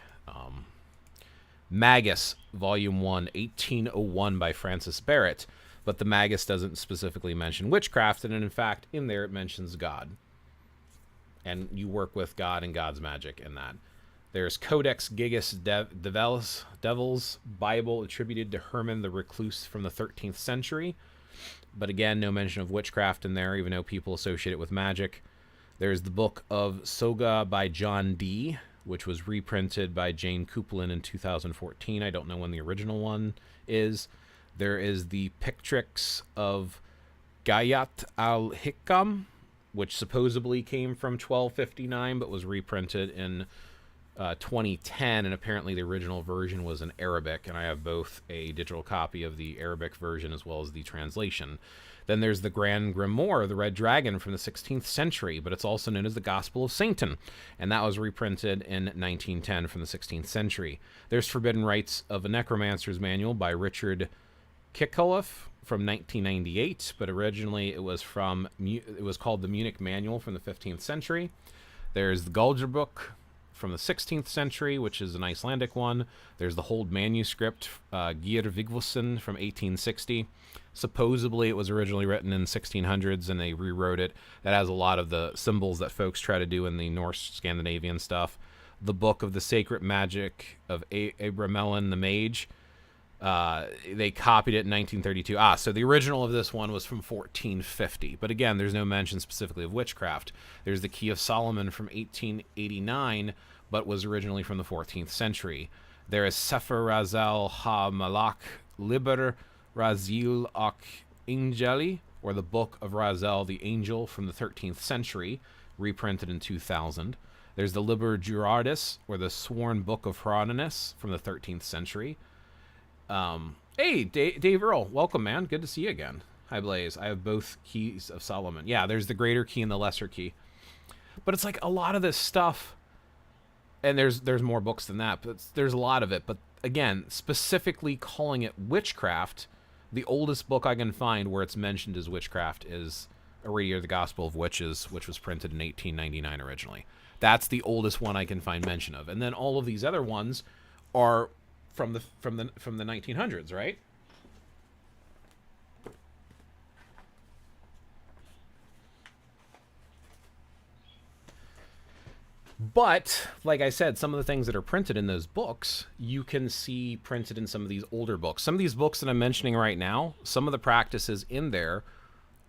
Magus, Volume 1, 1801 by Francis Barrett. But the Magus doesn't specifically mention witchcraft, and in fact, in there it mentions God. And you work with God and God's magic in that. There's Codex Gigas Devil's Bible, attributed to Herman the Recluse from the 13th century. But again, no mention of witchcraft in there, even though people associate it with magic. There's the Book of Soga by John Dee, which was reprinted by Jane Coupland in 2014. I don't know when the original one is. There is the Pictrix of Gayat al-Hikam, which supposedly came from 1259, but was reprinted in 2010, and apparently the original version was in Arabic, and I have both a digital copy of the Arabic version as well as the translation. Then there's the Grand Grimoire, the Red Dragon, from the 16th century, but it's also known as the Gospel of Satan, and that was reprinted in 1910 from the 16th century. There's Forbidden Rites of a Necromancer's Manual by Richard Kickoff from 1998, but originally it was called the Munich Manual from the 15th century. There's the Gulger Book from the 16th century, which is an Icelandic one. There's the Hold Manuscript, Geir Vigfusson from 1860. Supposedly it was originally written in 1600s and they rewrote it. That has a lot of the symbols that folks try to do in the Norse Scandinavian stuff. The Book of the Sacred Magic of Abramelin the Mage. They copied it in 1932. So the original of this one was from 1450. But again, there's no mention specifically of witchcraft. There's the Key of Solomon from 1889, but was originally from the 14th century. There is Sefer Razal Ha-Malak Liber Razil Ak Angeli, or the Book of Razel the Angel from the 13th century, reprinted in 2000. There's the Liber Jurardis, or the Sworn Book of Hieronymus from the 13th century. Hey, Dave Earl, welcome, man. Good to see you again. Hi, Blaze. I have both Keys of Solomon. Yeah, there's the Greater Key and the Lesser Key. But it's like a lot of this stuff, and there's more books than that, but there's a lot of it. But again, specifically calling it witchcraft, the oldest book I can find where it's mentioned as witchcraft is Aradia, the Gospel of Witches, which was printed in 1899 originally. That's the oldest one I can find mention of. And then all of these other ones are from the 1900s, right? But like I said, some of the things that are printed in those books, you can see printed in some of these older books. Some of these books that I'm mentioning right now, some of the practices in there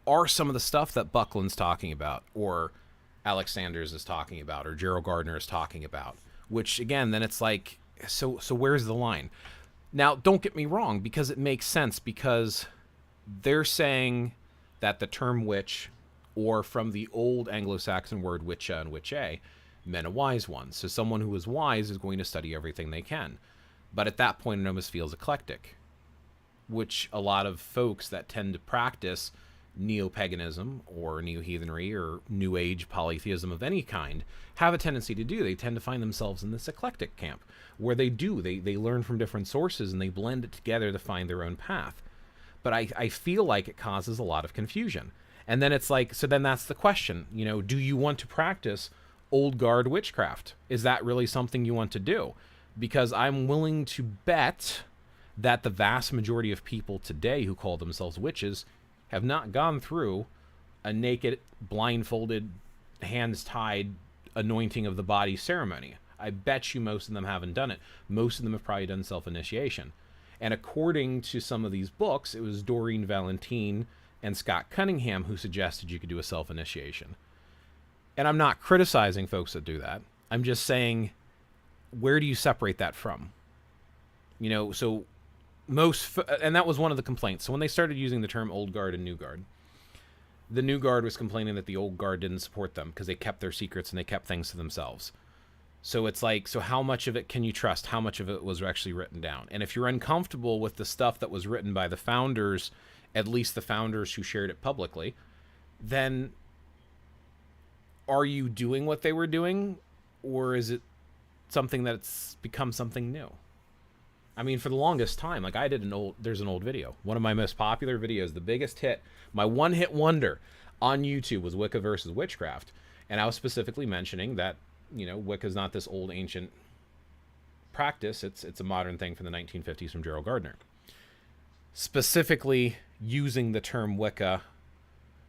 are some of the stuff that Buckland's talking about, or Alex Sanders is talking about, or Gerald Gardner is talking about. Which again, then it's like, so where's the line? Now, don't get me wrong, because it makes sense, because they're saying that the term witch, or from the old Anglo-Saxon word witcha and witche, meant a wise one. So someone who is wise is going to study everything they can. But at that point, it almost feels eclectic. which a lot of folks that tend to practice neo-paganism or neo-heathenry or new age polytheism of any kind have a tendency to do. They tend to find themselves in this eclectic camp where they learn from different sources and they blend it together to find their own path. But I feel like it causes a lot of confusion. And then it's like, so then that's the question, you know, do you want to practice old guard witchcraft? Is that really something you want to do? Because I'm willing to bet that the vast majority of people today who call themselves witches have not gone through a naked, blindfolded, hands tied anointing of the body ceremony. I bet you most of them haven't done it. Most of them have probably done self-initiation. And according to some of these books, it was Doreen Valentine and Scott Cunningham who suggested you could do a self-initiation. And I'm not criticizing folks that do that. I'm just saying, where do you separate that from? You know, so and that was one of the complaints. So when they started using the term old guard and new guard, the new guard was complaining that the old guard didn't support them because they kept their secrets and they kept things to themselves. So it's like, so how much of it can you trust? How much of it was actually written down? And if you're uncomfortable with the stuff that was written by the founders, at least the founders who shared it publicly, then are you doing what they were doing, or is it something that's become something new? I mean, for the longest time, like I did there's an old video. One of my most popular videos, the biggest hit, my one-hit wonder on YouTube was Wicca versus witchcraft. And I was specifically mentioning that, you know, Wicca is not this old ancient practice. It's a modern thing from the 1950s from Gerald Gardner. Specifically using the term Wicca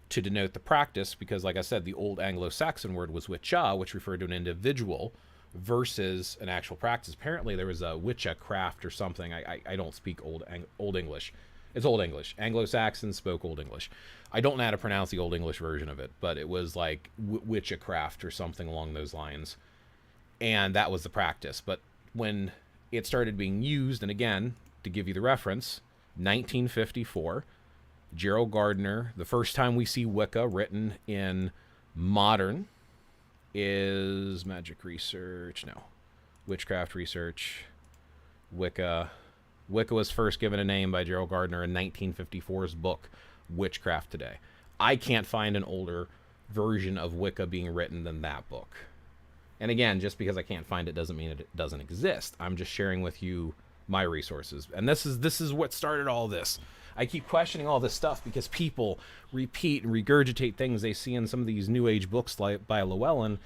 to denote the practice because, like I said, the old Anglo-Saxon word was witcha, which referred to an individual versus an actual practice. Apparently there was a witchcraft or something. I don't speak old English. It's Old English. Anglo-Saxons spoke Old English. I don't know how to pronounce the Old English version of it, but it was like witchcraft or something along those lines. And that was the practice. But when it started being used, and again, to give you the reference, 1954, Gerald Gardner, the first time we see Wicca written in modern is Magic Research, no, Witchcraft Research, Wicca. Wicca was first given a name by Gerald Gardner in 1954's book, Witchcraft Today. I can't find an older version of Wicca being written than that book. And again, just because I can't find it doesn't mean it doesn't exist. I'm just sharing with you my resources. And this is what started all this. I keep questioning all this stuff because people repeat and regurgitate things they see in some of these New Age books like by Llewellyn,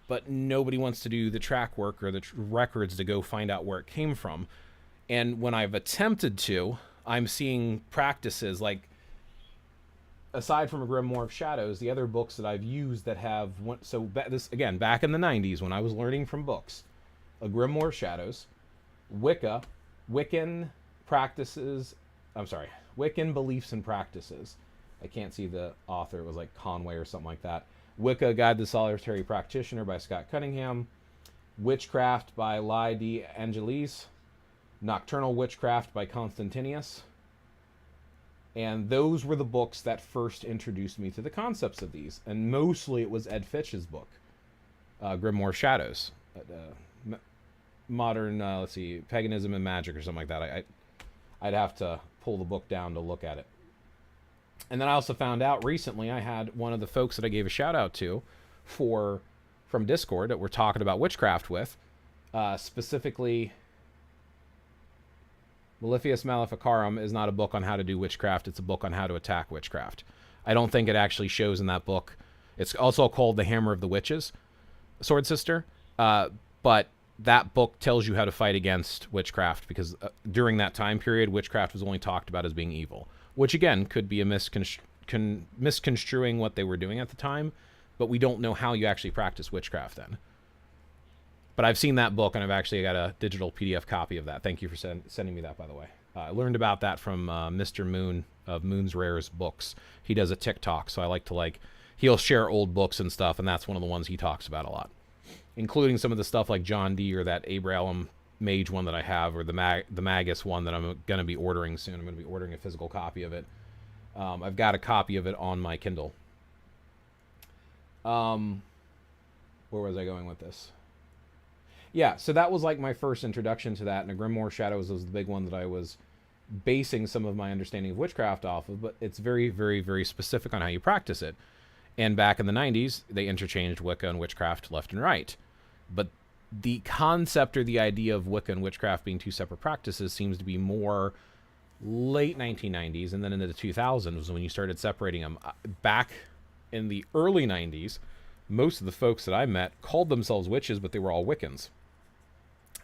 but nobody wants to do the track work or the records to go find out where it came from. And when I've attempted to, I'm seeing practices like, aside from A Grimoire of Shadows, the other books that I've used that have, this again, back in the 90s when I was learning from books, A Grimoire of Shadows, Wicca, Wiccan practices, Wiccan beliefs and practices. I can't see the author. It was like Conway or something like that. Wicca, Guide to the Solitary Practitioner by Scott Cunningham. Witchcraft by Lai D. Angelis. Nocturnal Witchcraft by Constantinius. And those were the books that first introduced me to the concepts of these. And mostly it was Ed Fitch's book, Grimoire of Shadows. Modern, Paganism and Magic or something like that. I'd have to pull the book down to look at it. And then I also found out recently I had one of the folks that I gave a shout out to from Discord that we're talking about witchcraft with, specifically Malefius Maleficarum is not a book on how to do witchcraft. It's a book on how to attack witchcraft. I don't think it actually shows in that book. It's also called The Hammer of the Witches, Sword Sister. But that book tells you how to fight against witchcraft because during that time period, witchcraft was only talked about as being evil, which again could be a misconstruing what they were doing at the time, but we don't know how you actually practice witchcraft then. But I've seen that book, and I've actually got a digital PDF copy of that. Thank you for sending me that, by the way. I learned about that from Mr. Moon of Moon's Rare's books. He does a TikTok, so I like to he'll share old books and stuff, and that's one of the ones he talks about a lot, including some of the stuff like John Dee or that Abraham Mage one that I have, or the Magus one that I'm going to be ordering soon. I'm going to be ordering a physical copy of it. I've got a copy of it on my Kindle. Where was I going with this? Yeah, so that was like my first introduction to that, and A Grimoire Shadows was the big one that I was basing some of my understanding of witchcraft off of, but it's very, very, very specific on how you practice it. And back in the 90s, they interchanged Wicca and witchcraft left and right. But the concept or the idea of Wicca and witchcraft being two separate practices seems to be more late 1990s, and then into the 2000s was when you started separating them. Back in the early 90s, most of the folks that I met called themselves witches, but they were all Wiccans.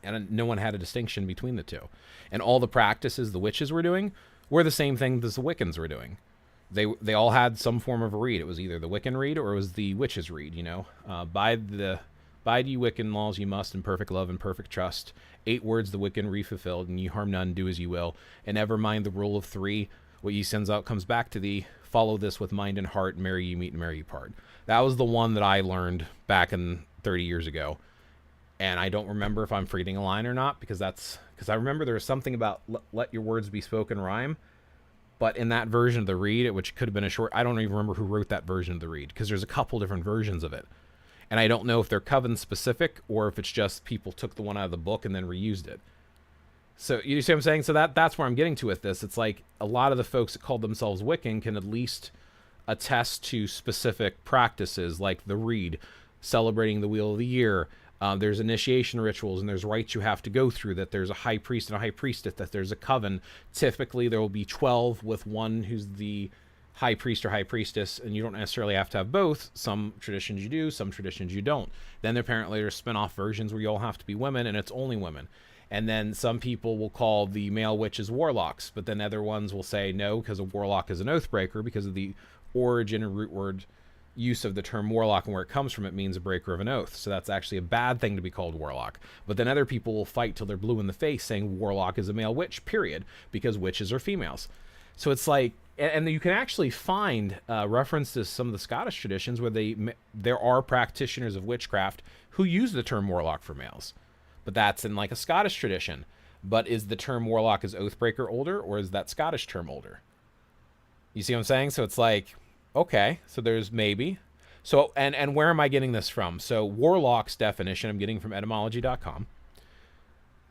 And no one had a distinction between the two. And all the practices the witches were doing were the same thing as the Wiccans were doing. They all had some form of a reed. It was either the Wiccan reed or it was the witches' reed, you know. Bide ye Wiccan laws ye must, in perfect love and perfect trust. 8 words the Wiccan reed fulfilled, and ye harm none, do as ye will. And ever mind the rule of 3. What ye sends out comes back to thee. Follow this with mind and heart. Merry ye meet and merry ye part. That was the one that I learned back in 30 years ago. And I don't remember if I'm forgetting a line or not, because I remember there was something about let your words be spoken rhyme. But in that version of the reed, which could have been a short, I don't even remember who wrote that version of the reed, because there's a couple different versions of it. And I don't know if they're coven specific or if it's just people took the one out of the book and then reused it. So you see what I'm saying? So that's where I'm getting to with this. It's like a lot of the folks that called themselves Wiccan can at least attest to specific practices like the reed, celebrating the wheel of the year. There's initiation rituals and there's rites you have to go through, that there's a high priest and a high priestess, that there's a coven. Typically there will be 12 with one who's the high priest or high priestess, and you don't necessarily have to have both. Some traditions you do, some traditions you don't. Then apparently there's spin-off versions where you all have to be women and it's only women. And then some people will call the male witches warlocks, but then other ones will say no, because a warlock is an oath breaker because of the origin and root word use of the term warlock and where it comes from. It means a breaker of an oath. So that's actually a bad thing to be called warlock. But then other people will fight till they're blue in the face saying warlock is a male witch, period, because witches are females. So it's like, and you can actually find references to some of the Scottish traditions where there are practitioners of witchcraft who use the term warlock for males. But that's in like a Scottish tradition. But is the term warlock as oathbreaker older, or is that Scottish term older? You see what I'm saying? So it's like, okay, so there's maybe. So, and where am I getting this from? So warlock's definition I'm getting from etymology.com.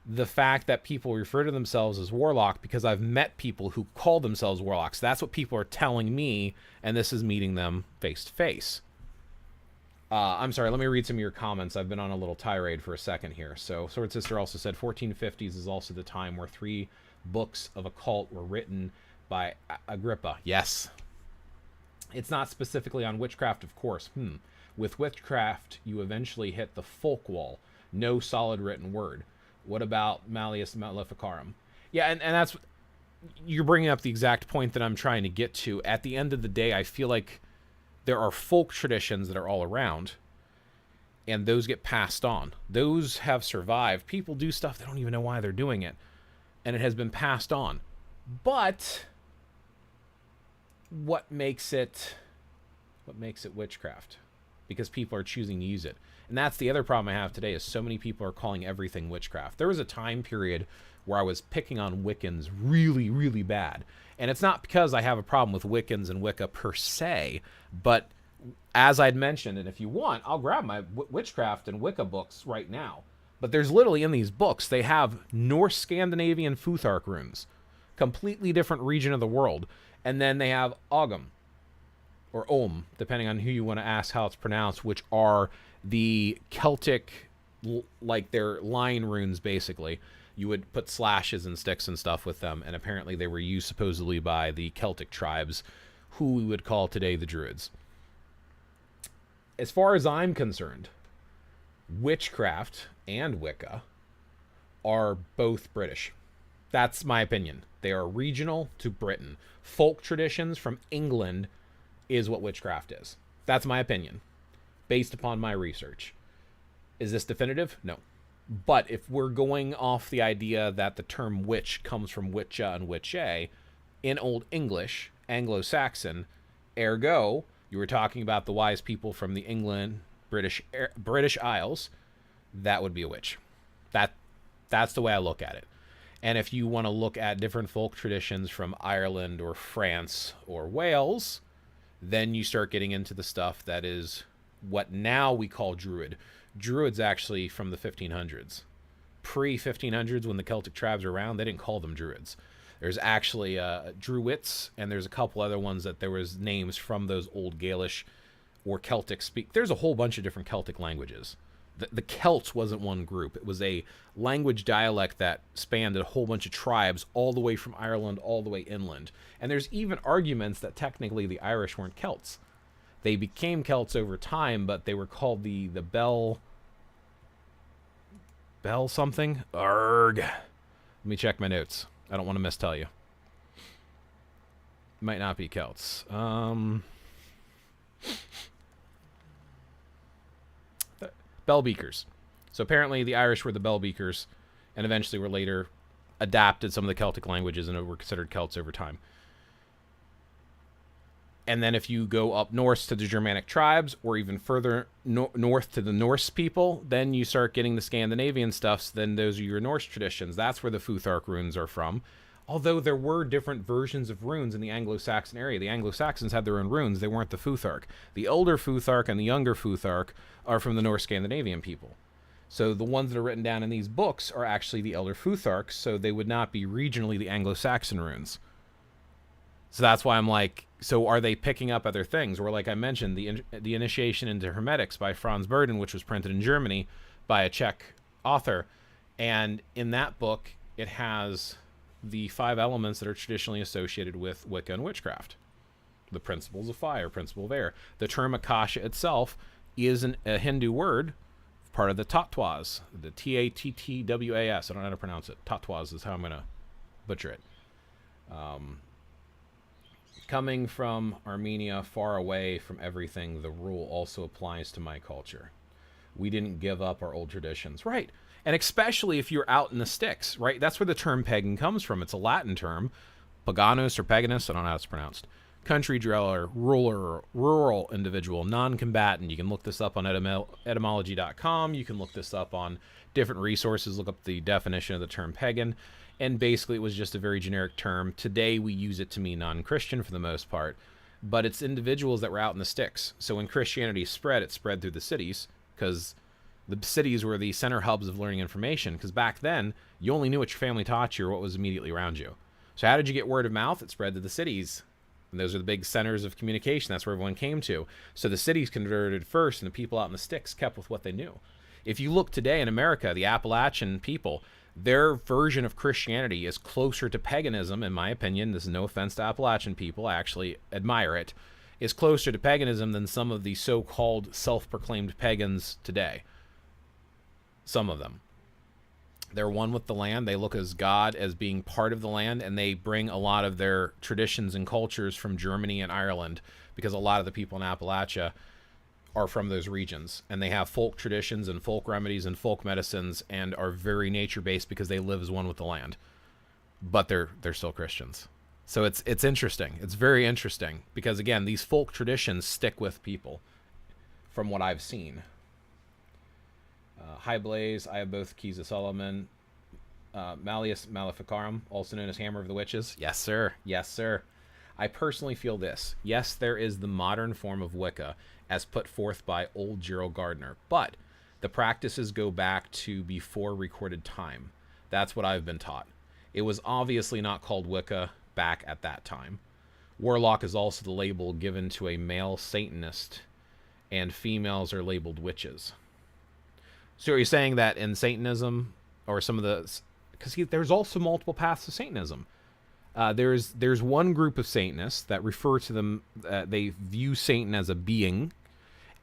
The fact that people refer to themselves as warlock, because I've met people who call themselves warlocks. That's what people are telling me, and this is meeting them face to face. I'm sorry, let me read some of your comments. I've been on a little tirade for a second here. So Sword Sister also said 1450s is also the time where 3 books of occult were written by Agrippa. Yes. It's not specifically on witchcraft, of course. With witchcraft, you eventually hit the folk wall. No solid written word. What about Malleus Maleficarum? Yeah, and that's, you're bringing up the exact point that I'm trying to get to. At the end of the day, I feel like there are folk traditions that are all around, and those get passed on. Those have survived. People do stuff, they don't even know why they're doing it, and it has been passed on. But what makes it witchcraft? Because people are choosing to use it. And that's the other problem I have today, is so many people are calling everything witchcraft. There was a time period where I was picking on Wiccans really, really bad. And it's not because I have a problem with Wiccans and Wicca per se, but as I'd mentioned, and if you want, I'll grab my witchcraft and Wicca books right now. But there's literally in these books, they have Norse Scandinavian Futhark runes, completely different region of the world. And then they have Ogham, or Om, depending on who you want to ask how it's pronounced, which are the Celtic, like their line runes, basically. You would put slashes and sticks and stuff with them, and apparently they were used supposedly by the Celtic tribes, who we would call today the Druids. As far as I'm concerned, witchcraft and Wicca are both British. That's my opinion. They are regional to Britain. Folk traditions from England is what witchcraft is. That's my opinion, based upon my research. Is this definitive? No. But if we're going off the idea that the term witch comes from witcha and witche, in Old English, Anglo-Saxon, ergo, you were talking about the wise people from the England, British Isles, that would be a witch. That's the way I look at it. And if you want to look at different folk traditions from Ireland or France or Wales, then you start getting into the stuff that is what now we call Druid. Druid's actually from the 1500s. Pre-1500s, when the Celtic tribes were around, they didn't call them Druids. There's actually Druids, and there's a couple other ones that there was names from those old Gaelish or Celtic speak. There's a whole bunch of different Celtic languages. The Celts wasn't one group. It was a language dialect that spanned a whole bunch of tribes all the way from Ireland all the way inland. And there's even arguments that technically the Irish weren't Celts. They became Celts over time, but they were called the Bell something? Arg. Let me check my notes. I don't want to mistell you. Might not be Celts. Bell Beakers. So apparently the Irish were the Bell Beakers, and eventually were later adapted some of the Celtic languages and were considered Celts over time. And then if you go up north to the Germanic tribes, or even further north to the Norse people, then you start getting the Scandinavian stuffs. Then those are your Norse traditions. That's where the Futhark runes are from. Although there were different versions of runes in the Anglo-Saxon area. The Anglo-Saxons had their own runes. They weren't the Futhark. The older Futhark and the younger Futhark are from the North Scandinavian people. So the ones that are written down in these books are actually the elder Futharks, so they would not be regionally the Anglo-Saxon runes. So that's why I'm like, so are they picking up other things? Or like I mentioned, the Initiation into Hermetics by Franz Burden, which was printed in Germany by a Czech author. And in that book, it has the 5 elements that are traditionally associated with Wicca and witchcraft. The principles of fire, principle of air. The term Akasha itself is a Hindu word, part of the Tattwas, the Tattwas. I don't know how to pronounce it. Tattwas is how I'm going to butcher it. Coming from Armenia, far away from everything, the rule also applies to my culture. We didn't give up our old traditions. Right. And especially if you're out in the sticks, right? That's where the term pagan comes from. It's a Latin term. Paganus or paganus, I don't know how it's pronounced. Country dweller, rural individual, non-combatant. You can look this up on etymology.com. You can look this up on different resources. Look up the definition of the term pagan. And basically, it was just a very generic term. Today, we use it to mean non-Christian for the most part. But it's individuals that were out in the sticks. So when Christianity spread, it spread through the cities, because the cities were the center hubs of learning information. Because back then, you only knew what your family taught you or what was immediately around you. So how did you get word of mouth? It spread to the cities. And those are the big centers of communication. That's where everyone came to. So the cities converted first, and the people out in the sticks kept with what they knew. If you look today in America, the Appalachian people, their version of Christianity is closer to paganism, in my opinion. This is no offense to Appalachian people. I actually admire it. Is closer to paganism than some of the so-called self-proclaimed pagans today. Some of them. They're one with the land. They look as God, as being part of the land, and they bring a lot of their traditions and cultures from Germany and Ireland, because a lot of the people in Appalachia are from those regions, and they have folk traditions and folk remedies and folk medicines, and are very nature-based because they live as one with the land. But they're still Christians. So it's interesting. It's very interesting, because again, these folk traditions stick with people from what I've seen. High Blaze, I have both Keys of Solomon. Malleus Maleficarum, also known as Hammer of the Witches. Yes, sir. Yes, sir. I personally feel this. Yes, there is the modern form of Wicca as put forth by old Gerald Gardner, but the practices go back to before recorded time. That's what I've been taught. It was obviously not called Wicca back at that time. Warlock is also the label given to a male Satanist, and females are labeled witches. So are you saying that in Satanism, or some of the... Because there's also multiple paths to Satanism. There's one group of Satanists that refer to them, they view Satan as a being.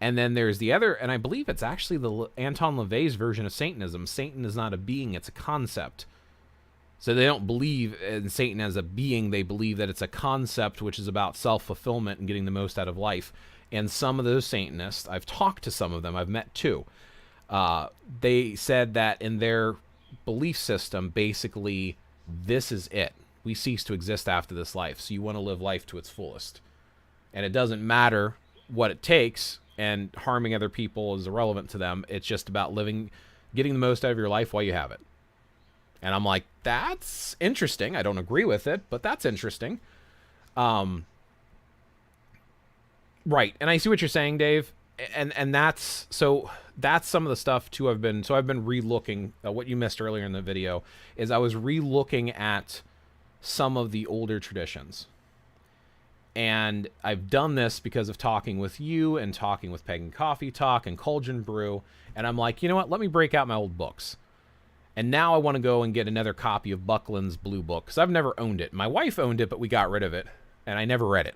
And then there's the other, and I believe it's actually the Anton LaVey's version of Satanism. Satan is not a being, it's a concept. So they don't believe in Satan as a being, they believe that it's a concept which is about self-fulfillment and getting the most out of life. And some of those Satanists, I've talked to some of them, I've met two. They said that in their belief system, basically, this is it. We cease to exist after this life. So you want to live life to its fullest. And it doesn't matter what it takes, and harming other people is irrelevant to them. It's just about living, getting the most out of your life while you have it. And I'm like, that's interesting. I don't agree with it, but that's interesting. Right. And I see what you're saying, Dave. And that's some of the stuff too. I've been re-looking what you missed earlier in the video is I was re-looking at some of the older traditions. And I've done this because of talking with you and talking with Pagan Coffee Talk and Cauldron Brew. And I'm like, you know what? Let me break out my old books. And now I want to go and get another copy of Buckland's Blue Book, because I've never owned it. My wife owned it, but we got rid of it, and I never read it.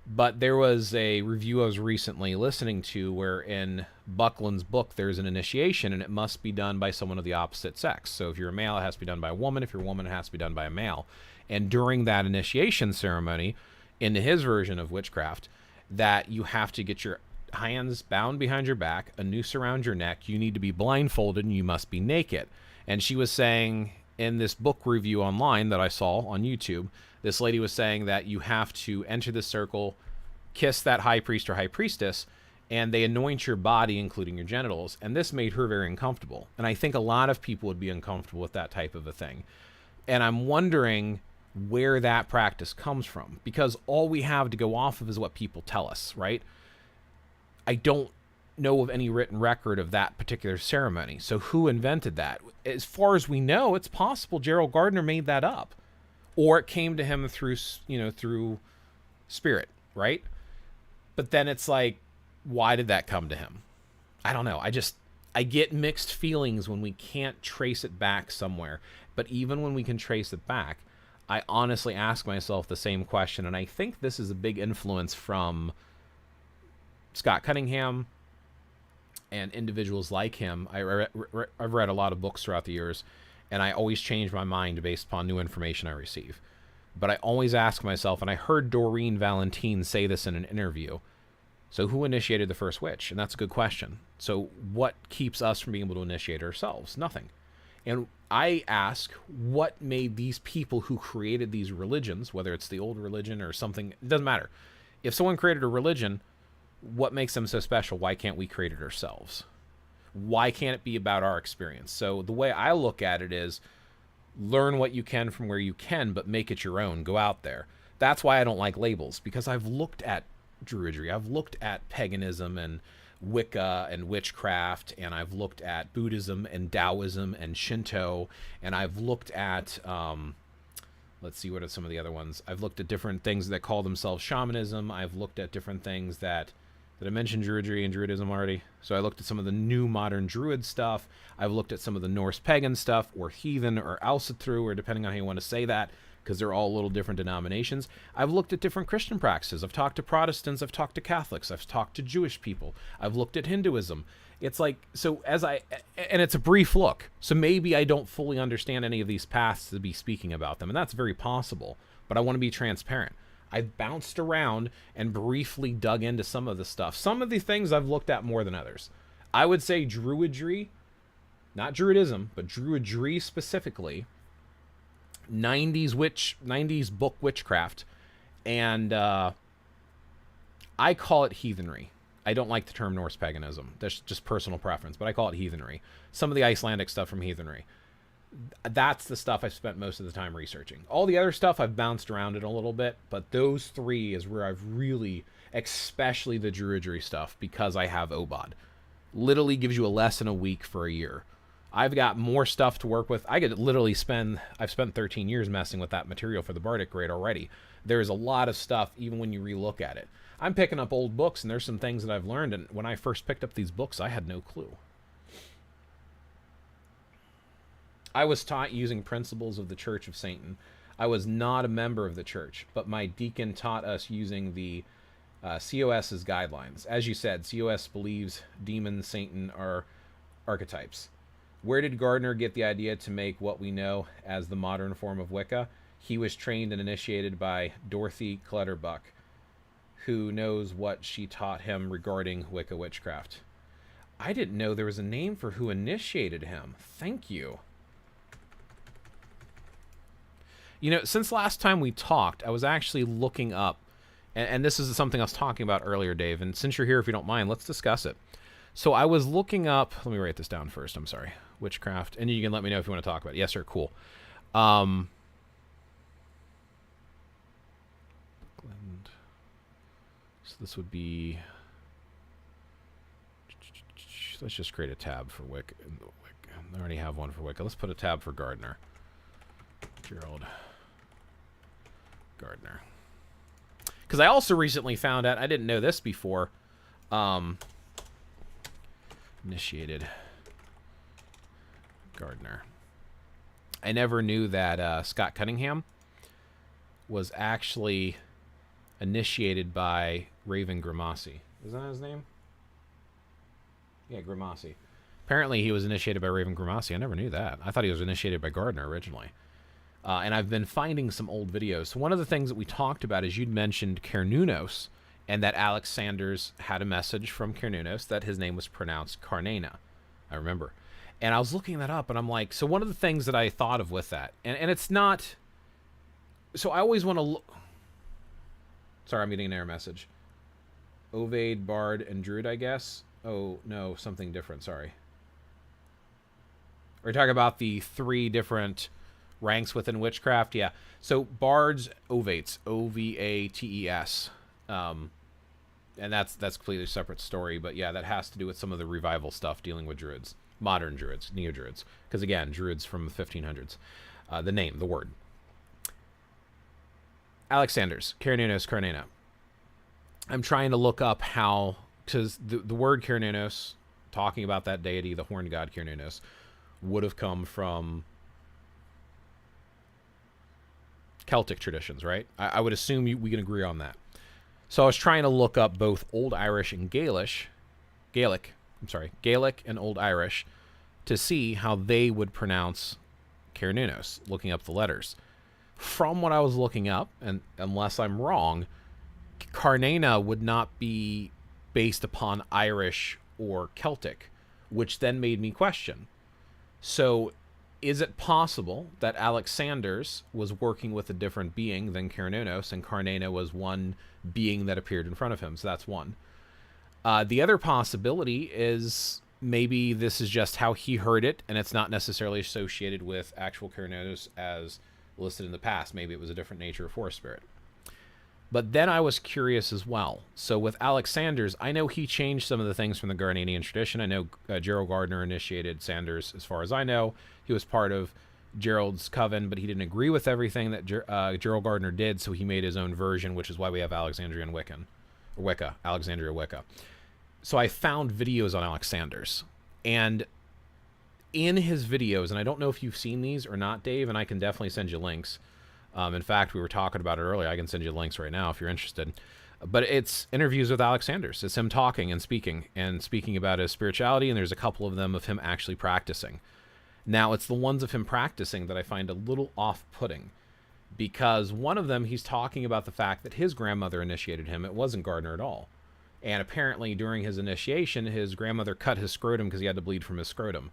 But there was a review I was recently listening to where in Buckland's book there's an initiation, and it must be done by someone of the opposite sex. So if you're a male, it has to be done by a woman. If you're a woman, it has to be done by a male. And during that initiation ceremony, in his version of witchcraft, that you have to get your hands bound behind your back, a noose around your neck, you need to be blindfolded, and you must be naked. And she was saying in this book review online that I saw on YouTube, this lady was saying that you have to enter the circle, kiss that high priest or high priestess, and they anoint your body, including your genitals. And this made her very uncomfortable. And I think a lot of people would be uncomfortable with that type of a thing. And I'm wondering where that practice comes from, because all we have to go off of is what people tell us, right? I don't know of any written record of that particular ceremony. So who invented that? As far as we know, it's possible Gerald Gardner made that up, or it came to him through, through spirit, right? But then it's like, why did that come to him? I don't know. I get mixed feelings when we can't trace it back somewhere. But even when we can trace it back, I honestly ask myself the same question. And I think this is a big influence from Scott Cunningham and individuals like him. I've read a lot of books throughout the years, and I always change my mind based upon new information I receive. But I always ask myself, and I heard Doreen Valentine say this in an interview, so who initiated the first witch? And that's a good question. So what keeps us from being able to initiate ourselves? Nothing. And I ask, what made these people who created these religions, whether it's the old religion or something, it doesn't matter. If someone created a religion, what makes them so special? Why can't we create it ourselves? Why can't it be about our experience? So the way I look at it is, learn what you can from where you can, but make it your own. Go out there. That's why I don't like labels, because I've looked at Druidry, I've looked at paganism and Wicca and witchcraft, and I've looked at Buddhism and Taoism and Shinto, and I've looked at let's see, what are some of the other ones? I've looked at different things that call themselves shamanism. I've looked at different things that I mentioned Druidry and Druidism already. So I looked at some of the new modern Druid stuff. I've looked at some of the Norse pagan stuff, or heathen, or Alcithru, or depending on how you want to say that, because they're all little different denominations. I've looked at different Christian practices. I've talked to Protestants. I've talked to Catholics. I've talked to Jewish people. I've looked at Hinduism. It's like, so and it's a brief look. So maybe I don't fully understand any of these paths to be speaking about them. And that's very possible. But I want to be transparent. I've bounced around and briefly dug into some of the stuff. Some of the things I've looked at more than others. I would say Druidry, not Druidism, but Druidry specifically, 90s book witchcraft, and I call it heathenry. I don't like the term Norse paganism. That's just personal preference, but I call it heathenry. Some of the Icelandic stuff from heathenry. That's the stuff I've spent most of the time researching. All the other stuff I've bounced around it a little bit, but those three is where I've really, especially the Druidry stuff, because I have OBOD. Literally gives you a lesson a week for a year. I've got more stuff to work with. I could literally I've spent 13 years messing with that material for the Bardic grade already. There's a lot of stuff, even when you relook at it. I'm picking up old books, and there's some things that I've learned, and when I first picked up these books, I had no clue. I was taught using principles of the Church of Satan. I was not a member of the church, but my deacon taught us using the COS's guidelines. As you said, COS believes demons, Satan are archetypes. Where did Gardner get the idea to make what we know as the modern form of Wicca? He was trained and initiated by Dorothy Clutterbuck, who knows what she taught him regarding Wicca witchcraft. I didn't know there was a name for who initiated him. Thank you. You know, since last time we talked, I was actually looking up, and this is something I was talking about earlier, Dave, and since you're here, if you don't mind, let's discuss it. So I was looking up, let me write this down first, I'm sorry, witchcraft, and you can let me know if you want to talk about it. Yes, sir, cool. So this would be, let's just create a tab for Wicca. I already have one for Wicca. Let's put a tab for Gardner. Gerald Gardner. Because I also recently found out, I didn't know this before, initiated Gardner. I never knew that Scott Cunningham was actually initiated by Raven Grimassi. Is that his name? Yeah, Grimassi. Apparently he was initiated by Raven Grimassi. I never knew that. I thought he was initiated by Gardner originally. And I've been finding some old videos. So one of the things that we talked about is you'd mentioned Cernunnos, and that Alex Sanders had a message from Cernunnos that his name was pronounced Carnena. I remember. And I was looking that up, and I'm like, so one of the things that I thought of with that, and it's not... So I always want to look... Sorry, I'm getting an error message. Ovade, Bard, and Druid, I guess. Oh, no, something different, sorry. We're talking about the 3 different ranks within witchcraft. Yeah. So Bards, Ovates, O-V-A-T-E-S. And that's completely separate story. But yeah, that has to do with some of the revival stuff dealing with druids. Modern druids, neo-druids. Because again, druids from the 1500s. The name, the word. Alex Sanders, Cernunnos, Carnena. I'm trying to look up how... Because the word Cernunnos, talking about that deity, the horned god Cernunnos, would have come from Celtic traditions, right? I would assume we can agree on that. So I was trying to look up both Old Irish and Gaelic and Old Irish to see how they would pronounce Cernunnos, looking up the letters. From what I was looking up, and unless I'm wrong, Carnena would not be based upon Irish or Celtic, which then made me question. So is it possible that Alex Sanders was working with a different being than Cernunnos, and Carnena was one being that appeared in front of him? So that's one. The other possibility is maybe this is just how he heard it, and it's not necessarily associated with actual Cernunnos as listed in the past. Maybe it was a different nature of forest spirit. But then I was curious as well. So with Alex Sanders, I know he changed some of the things from the Gardnerian tradition. I know Gerald Gardner initiated Sanders, as far as I know. He was part of Gerald's coven, but he didn't agree with everything that Gerald Gardner did, so he made his own version, which is why we have Alexandrian Wicca, Alexandria Wicca. So I found videos on Alex Sanders. And in his videos, and I don't know if you've seen these or not, Dave, and I can definitely send you links. In fact, we were talking about it earlier. I can send you links right now if you're interested. But it's interviews with Alex Sanders. It's him talking and speaking about his spirituality, and there's a couple of them of him actually practicing. Now, it's the ones of him practicing that I find a little off-putting, because one of them, he's talking about the fact that his grandmother initiated him. It wasn't Gardner at all. And apparently, during his initiation, his grandmother cut his scrotum because he had to bleed from his scrotum.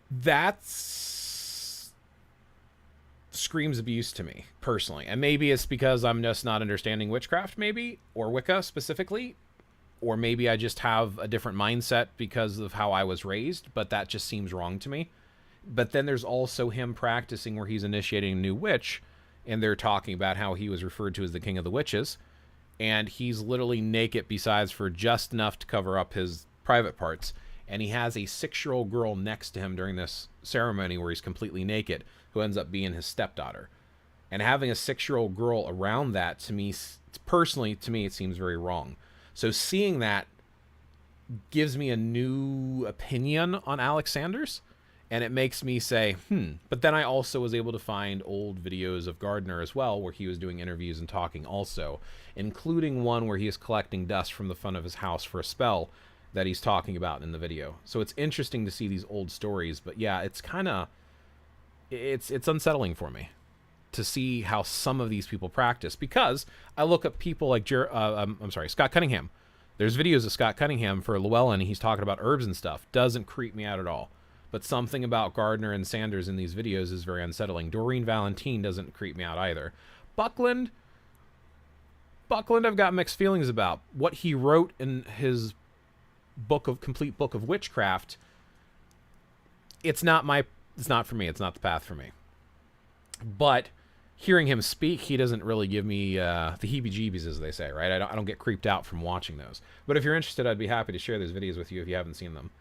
That's... screams abuse to me, personally. And maybe it's because I'm just not understanding witchcraft, maybe, or Wicca specifically, or maybe I just have a different mindset because of how I was raised, but that just seems wrong to me. But then there's also him practicing where he's initiating a new witch, and they're talking about how he was referred to as the king of the witches, and he's literally naked besides for just enough to cover up his private parts, and he has a 6-year-old girl next to him during this ceremony where he's completely naked, who ends up being his stepdaughter. And having a 6-year-old girl around that, to me, personally, to me, it seems very wrong. So seeing that gives me a new opinion on Alex Sanders, and it makes me say, But then I also was able to find old videos of Gardner as well, where he was doing interviews and talking also, including one where he is collecting dust from the front of his house for a spell that he's talking about in the video. So it's interesting to see these old stories, but yeah, it's kind of... It's unsettling for me to see how some of these people practice, because I look at people like Scott Cunningham. There's videos of Scott Cunningham for Llewellyn, and he's talking about herbs and stuff. Doesn't creep me out at all. But something about Gardner and Sanders in these videos is very unsettling. Doreen Valentine doesn't creep me out either. Buckland, I've got mixed feelings about. What he wrote in his complete book of witchcraft, it's not for me. It's not the path for me. But hearing him speak, he doesn't really give me the heebie-jeebies, as they say, right? I don't get creeped out from watching those. But if you're interested, I'd be happy to share those videos with you if you haven't seen them.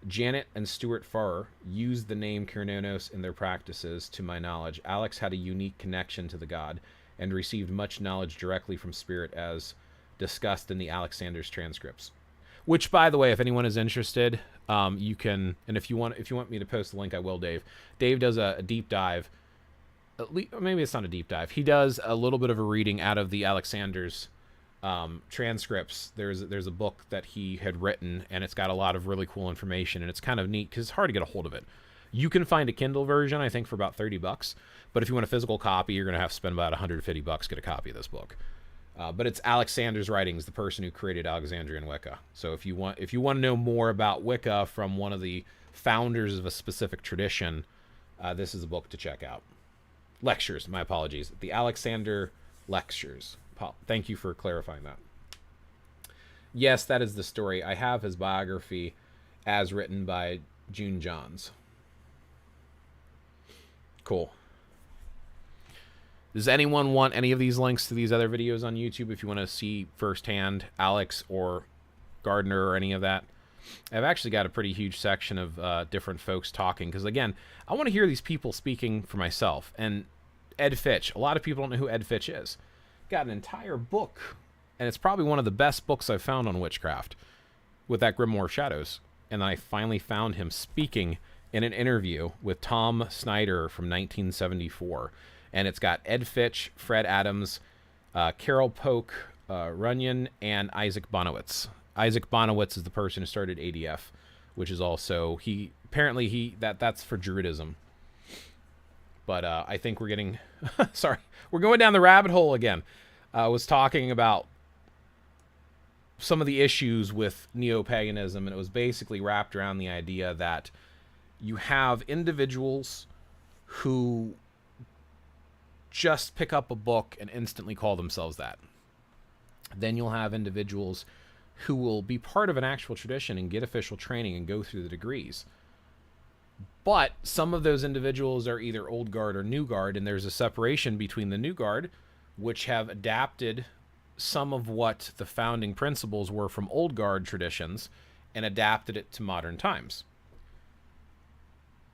Janet and Stuart Farrer used the name Cernunnos in their practices, to my knowledge. Alex had a unique connection to the god and received much knowledge directly from spirit, as discussed in the Alexander's transcripts. Which, by the way, if anyone is interested, you can, and if you want me to post the link, I will, Dave. Dave does a deep dive. Maybe it's not a deep dive. He does a little bit of a reading out of the Alexander's transcripts. There's a book that he had written, and it's got a lot of really cool information, and it's kind of neat because it's hard to get a hold of it. You can find a Kindle version, I think, for about $30, but if you want a physical copy, you're going to have to spend about $150 to get a copy of this book. But it's Alexander's writings, the person who created Alexandrian Wicca. So if you want to know more about Wicca from one of the founders of a specific tradition, this is a book to check out. Lectures, my apologies. The Alexander Lectures. Thank you for clarifying that. Yes, that is the story. I have his biography as written by June Johns. Cool. Does anyone want any of these links to these other videos on YouTube if you want to see firsthand Alex or Gardner or any of that? I've actually got a pretty huge section of different folks talking because, again, I want to hear these people speaking for myself. And Ed Fitch, a lot of people don't know who Ed Fitch is. Got an entire book, and it's probably one of the best books I've found on witchcraft with that Grimoire of Shadows. And I finally found him speaking in an interview with Tom Snyder from 1974. And it's got Ed Fitch, Fred Adams, Carol Polk, Runyon, and Isaac Bonowitz. Isaac Bonowitz is the person who started ADF, which is also that's for Druidism. But I think we're getting sorry, we're going down the rabbit hole again. I was talking about some of the issues with neo-paganism, and it was basically wrapped around the idea that you have individuals who just pick up a book and instantly call themselves that. Then you'll have individuals who will be part of an actual tradition and get official training and go through the degrees. But some of those individuals are either old guard or new guard, and there's a separation between the new guard, which have adapted some of what the founding principles were from old guard traditions and adapted it to modern times.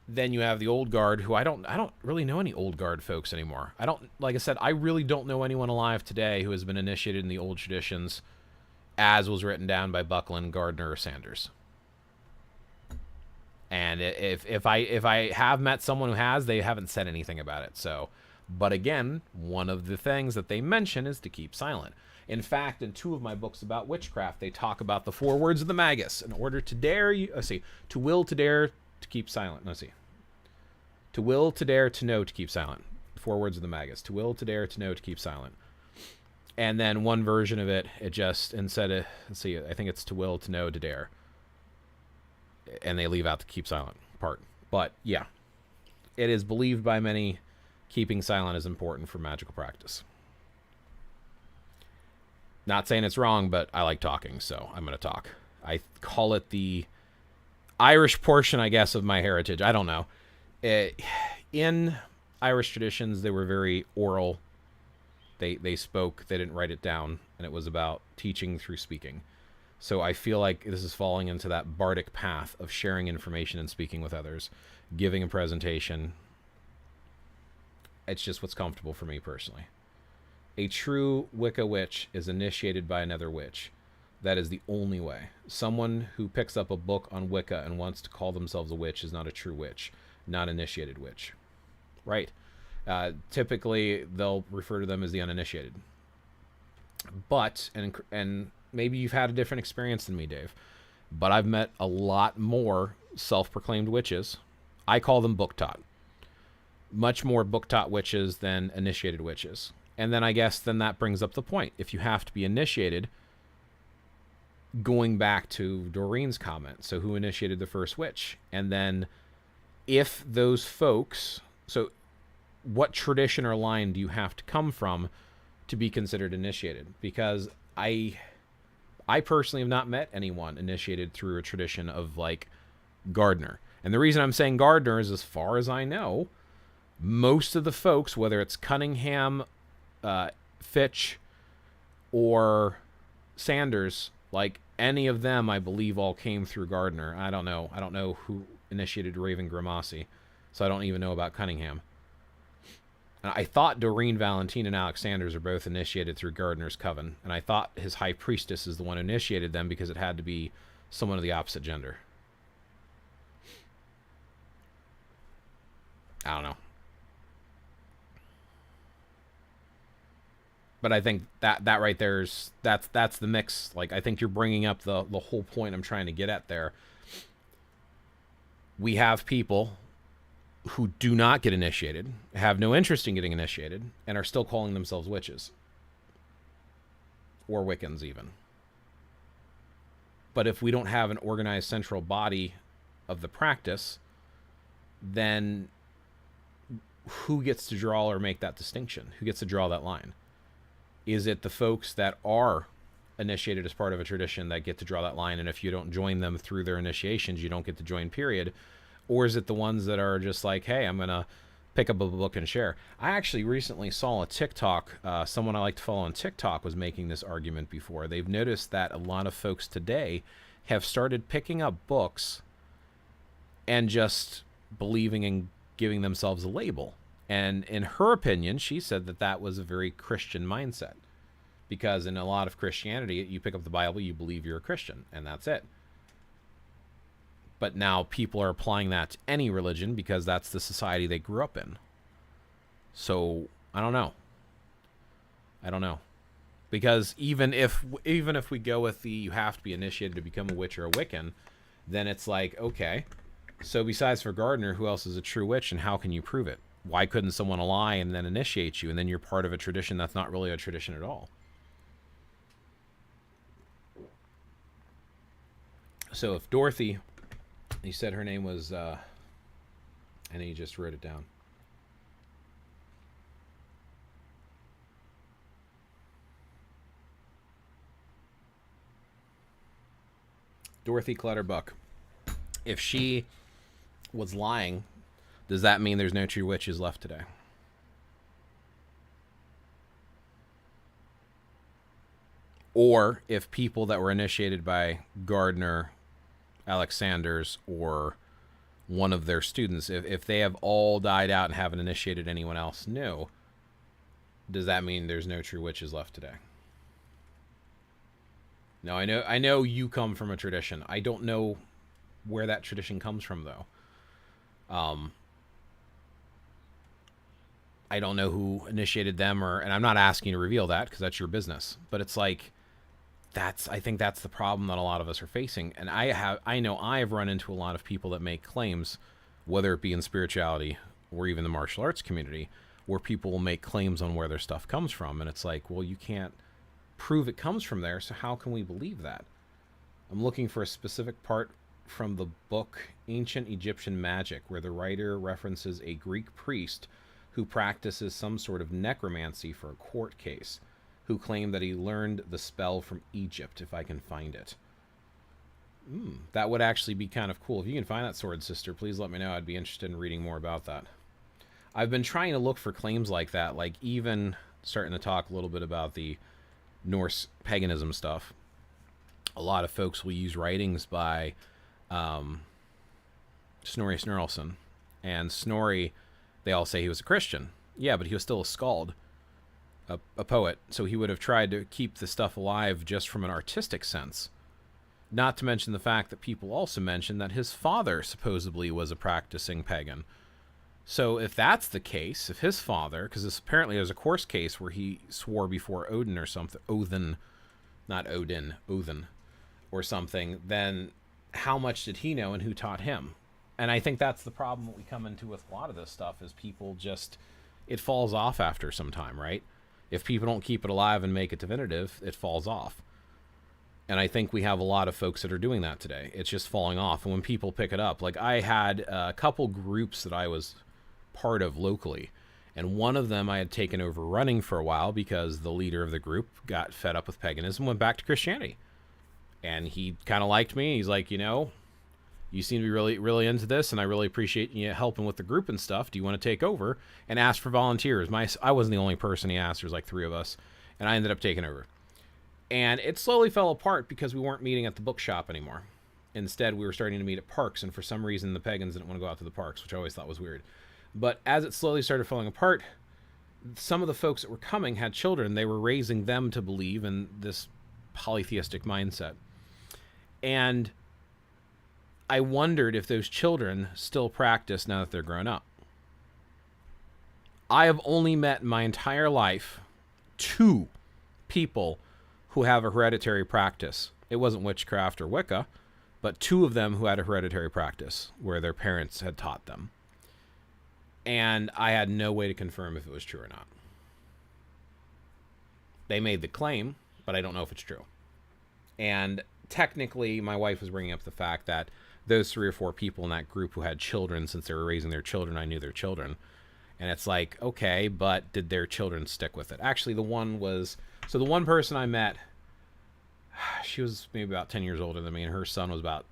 Then you have the old guard, who I don't really know any old guard folks anymore. Like I said, I really don't know anyone alive today who has been initiated in the old traditions as was written down by Buckland, Gardner, or Sanders. And if I have met someone who has, they haven't said anything about it. So, but again, one of the things that they mention is to keep silent. In fact, in 2 of my books about witchcraft, they talk about the 4 words of the Magus. In order to dare you, to will, to dare, to keep silent. To will, to dare, to know, to keep silent. 4 words of the Magus. To will, to dare, to know, to keep silent. And then one version of it, it just, instead of, I think it's to will, to know, to dare. And they leave out the keep silent part. But yeah, it is believed by many keeping silent is important for magical practice. Not saying it's wrong, but I like talking, so I'm going to talk. I call it the Irish portion, I guess, of my heritage. I don't know. In Irish traditions, they were very oral. They spoke, they didn't write it down, and it was about teaching through speaking. So I feel like this is falling into that bardic path of sharing information and speaking with others, giving a presentation. It's just what's comfortable for me personally. A true Wicca witch is initiated by another witch. That is the only way. Someone who picks up a book on Wicca and wants to call themselves a witch is not a true witch, not initiated witch. Right. Typically, they'll refer to them as the uninitiated. But, and maybe you've had a different experience than me, Dave, but I've met a lot more self-proclaimed witches. I call them book-taught. Much more book-taught witches than initiated witches. And then I guess then that brings up the point. If you have to be initiated, going back to Doreen's comment, so who initiated the first witch? And then if those folks, so what tradition or line do you have to come from to be considered initiated? Because I personally have not met anyone initiated through a tradition of like Gardner. And the reason I'm saying Gardner is, as far as I know, most of the folks, whether it's Cunningham, Fitch, or Sanders, like any of them, I believe, all came through Gardner. I don't know who initiated Raven Grimassi, so I don't even know about Cunningham. And I thought Doreen, Valentine, and Alexander's are both initiated through Gardner's coven, and I thought his high priestess is the one who initiated them because it had to be someone of the opposite gender. I don't know. But I think that right there's that's the mix. Like, I think you're bringing up the whole point I'm trying to get at there. We have people who do not get initiated, have no interest in getting initiated, and are still calling themselves witches. Or Wiccans, even. But if we don't have an organized central body of the practice, then who gets to draw or make that distinction? Who gets to draw that line? Is it the folks that are initiated as part of a tradition that get to draw that line, and if you don't join them through their initiations, you don't get to join, period? Or is it the ones that are just like, hey, I'm going to pick up a book and share? I actually recently saw a TikTok. Someone I like to follow on TikTok was making this argument before. They've noticed that a lot of folks today have started picking up books and just believing in giving themselves a label. And in her opinion, she said that that was a very Christian mindset. Because in a lot of Christianity, you pick up the Bible, you believe you're a Christian, and that's it. But now people are applying that to any religion because that's the society they grew up in. So, I don't know. Because even if we go with the you have to be initiated to become a witch or a Wiccan, then it's like, okay, so besides for Gardner, who else is a true witch, and how can you prove it? Why couldn't someone lie and then initiate you, and then you're part of a tradition that's not really a tradition at all? So if Dorothy, you said her name was, and you just wrote it down. Dorothy Clutterbuck. If she was lying, does that mean there's no true witches left today? Or if people that were initiated by Gardner, Alexander's, or one of their students, if they have all died out and haven't initiated anyone else new, does that mean there's no true witches left today? No, I know you come from a tradition. I don't know where that tradition comes from, though. I don't know who initiated them, and I'm not asking you to reveal that because that's your business. But it's like, I think that's the problem that a lot of us are facing. And I know I've run into a lot of people that make claims, whether it be in spirituality or even the martial arts community, where people will make claims on where their stuff comes from. And it's like, well, you can't prove it comes from there, so how can we believe that? I'm looking for a specific part from the book Ancient Egyptian Magic, where the writer references a Greek priest who practices some sort of necromancy for a court case, who claimed that he learned the spell from Egypt, if I can find it. That would actually be kind of cool. If you can find that, Sword Sister, please let me know. I'd be interested in reading more about that. I've been trying to look for claims like that, like even starting to talk a little bit about the Norse paganism stuff. A lot of folks will use writings by Snorri Sturluson. And Snorri, they all say he was a Christian. Yeah, but he was still a skald, a poet. So he would have tried to keep the stuff alive just from an artistic sense. Not to mention the fact that people also mention that his father supposedly was a practicing pagan. So if that's the case, if his father, because apparently there's a course case where he swore before Odin or something, Odin or something, then how much did he know and who taught him? And I think that's the problem that we come into with a lot of this stuff, is people just, it falls off after some time, right? If people don't keep it alive and make it definitive, it falls off. And I think we have a lot of folks that are doing that today. It's just falling off. And when people pick it up, like I had a couple groups that I was part of locally, and one of them I had taken over running for a while because the leader of the group got fed up with paganism, went back to Christianity. And he kind of liked me. He's like, you know, you seem to be really, really into this, and I really appreciate you helping with the group and stuff. Do you want to take over? And asked for volunteers. I wasn't the only person he asked. There was like 3 of us, and I ended up taking over. And it slowly fell apart because we weren't meeting at the bookshop anymore. Instead, we were starting to meet at parks, and for some reason, the pagans didn't want to go out to the parks, which I always thought was weird. But as it slowly started falling apart, some of the folks that were coming had children. They were raising them to believe in this polytheistic mindset. And I wondered if those children still practice now that they're grown up. I have only met in my entire life 2 people who have a hereditary practice. It wasn't witchcraft or Wicca, but 2 of them who had a hereditary practice where their parents had taught them. And I had no way to confirm if it was true or not. They made the claim, but I don't know if it's true. And technically, my wife was bringing up the fact that those 3 or 4 people in that group who had children, since they were raising their children, I knew their children. And it's like, okay, but did their children stick with it? Actually, the one person I met, she was maybe about 10 years older than me, and her son was about,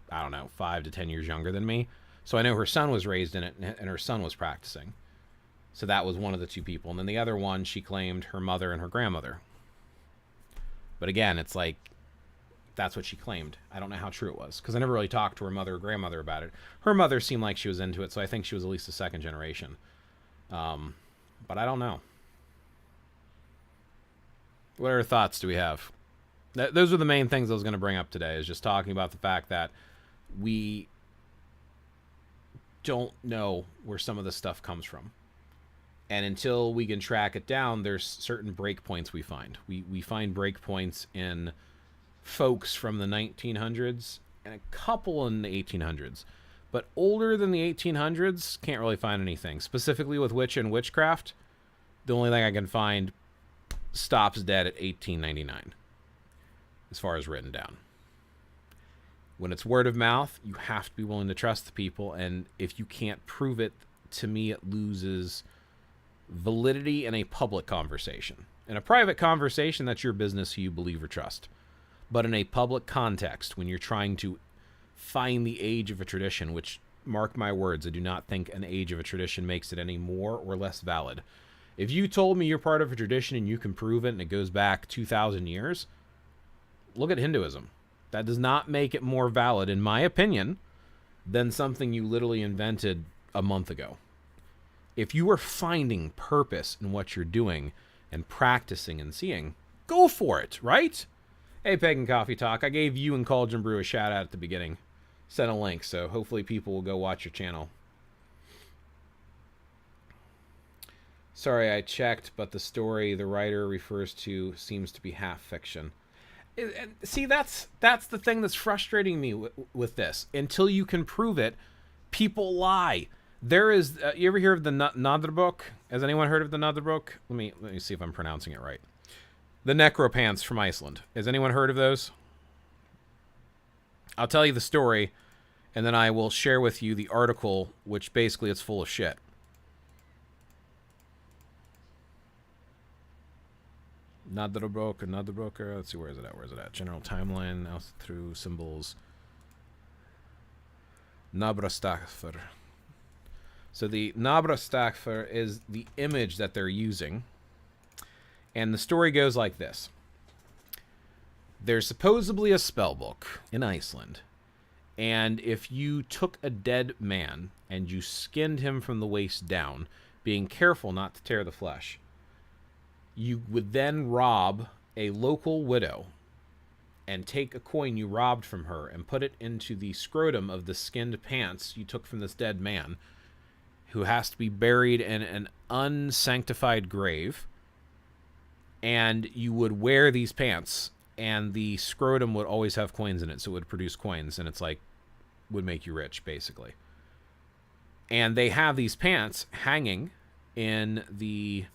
I don't know, 5 to 10 years younger than me. So I know her son was raised in it, and her son was practicing. So that was one of the 2 people. And then the other one, she claimed her mother and her grandmother. But again, it's like, that's what she claimed. I don't know how true it was, because I never really talked to her mother or grandmother about it. Her mother seemed like she was into it, so I think she was at least a 2nd generation. But I don't know. What other thoughts do we have? Those are the main things I was going to bring up today, is just talking about the fact that we don't know where some of this stuff comes from. And until we can track it down, there's certain breakpoints we find. We find breakpoints in folks from the 1900s and a couple in the 1800s. But older than the 1800s, can't really find anything. Specifically with witch and witchcraft, the only thing I can find stops dead at 1899, as far as written down. When it's word of mouth, you have to be willing to trust the people, and if you can't prove it, to me it loses validity in a public conversation. In a private conversation, that's your business, who you believe or trust. But in a public context, when you're trying to find the age of a tradition, which, mark my words, I do not think an age of a tradition makes it any more or less valid. If you told me you're part of a tradition and you can prove it and it goes back 2,000 years, look at Hinduism. That does not make it more valid, in my opinion, than something you literally invented a month ago. If you are finding purpose in what you're doing and practicing and seeing, go for it, right? Hey, Pagan Coffee Talk, I gave you and Cauldron Brew a shout out at the beginning. Sent a link, so hopefully people will go watch your channel. Sorry, I checked, but the story the writer refers to seems to be half fiction. See, that's the thing that's frustrating me with this. Until you can prove it, people lie. There is, you ever hear of the Nadrbok? Has anyone heard of the Nadrbok? Let me see if I'm pronouncing it right. The necropants from Iceland. Has anyone heard of those? I'll tell you the story, and then I will share with you the article, which basically it's full of shit. Nadrbroker. Let's see, where is it at? General timeline, now through symbols. Nabrastafr. So the Nabrastafr is the image that they're using. And the story goes like this. There's supposedly a spell book in Iceland. And if you took a dead man and you skinned him from the waist down, being careful not to tear the flesh, you would then rob a local widow and take a coin you robbed from her and put it into the scrotum of the skinned pants you took from this dead man, who has to be buried in an unsanctified grave. And you would wear these pants, and the scrotum would always have coins in it, so it would produce coins, and it's like, would make you rich, basically. And they have these pants hanging in the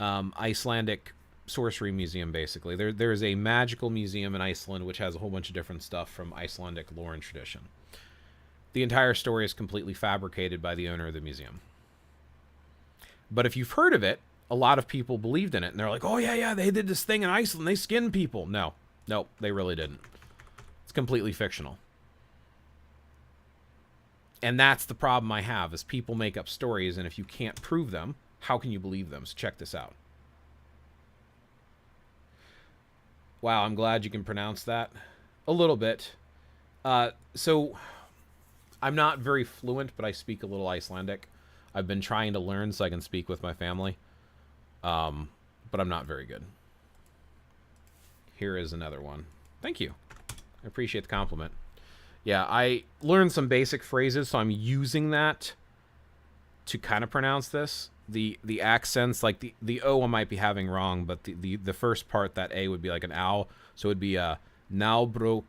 Icelandic sorcery museum, basically. There is a magical museum in Iceland which has a whole bunch of different stuff from Icelandic lore and tradition. The entire story is completely fabricated by the owner of the museum. But if you've heard of it, a lot of people believed in it, and they're like, oh, yeah, they did this thing in Iceland. They skinned people. No, they really didn't. It's completely fictional. And that's the problem I have, is people make up stories, and if you can't prove them, how can you believe them? So check this out. Wow, I'm glad you can pronounce that. A little bit. So, I'm not very fluent, but I speak a little Icelandic. I've been trying to learn so I can speak with my family. But I'm not very good. Here is another one. Thank you. I appreciate the compliment. Yeah, I learned some basic phrases, so I'm using that to kind of pronounce this. The accents, like the O I might be having wrong, but the first part, that A would be like an ow, so it would be a Naubrukarstaffer.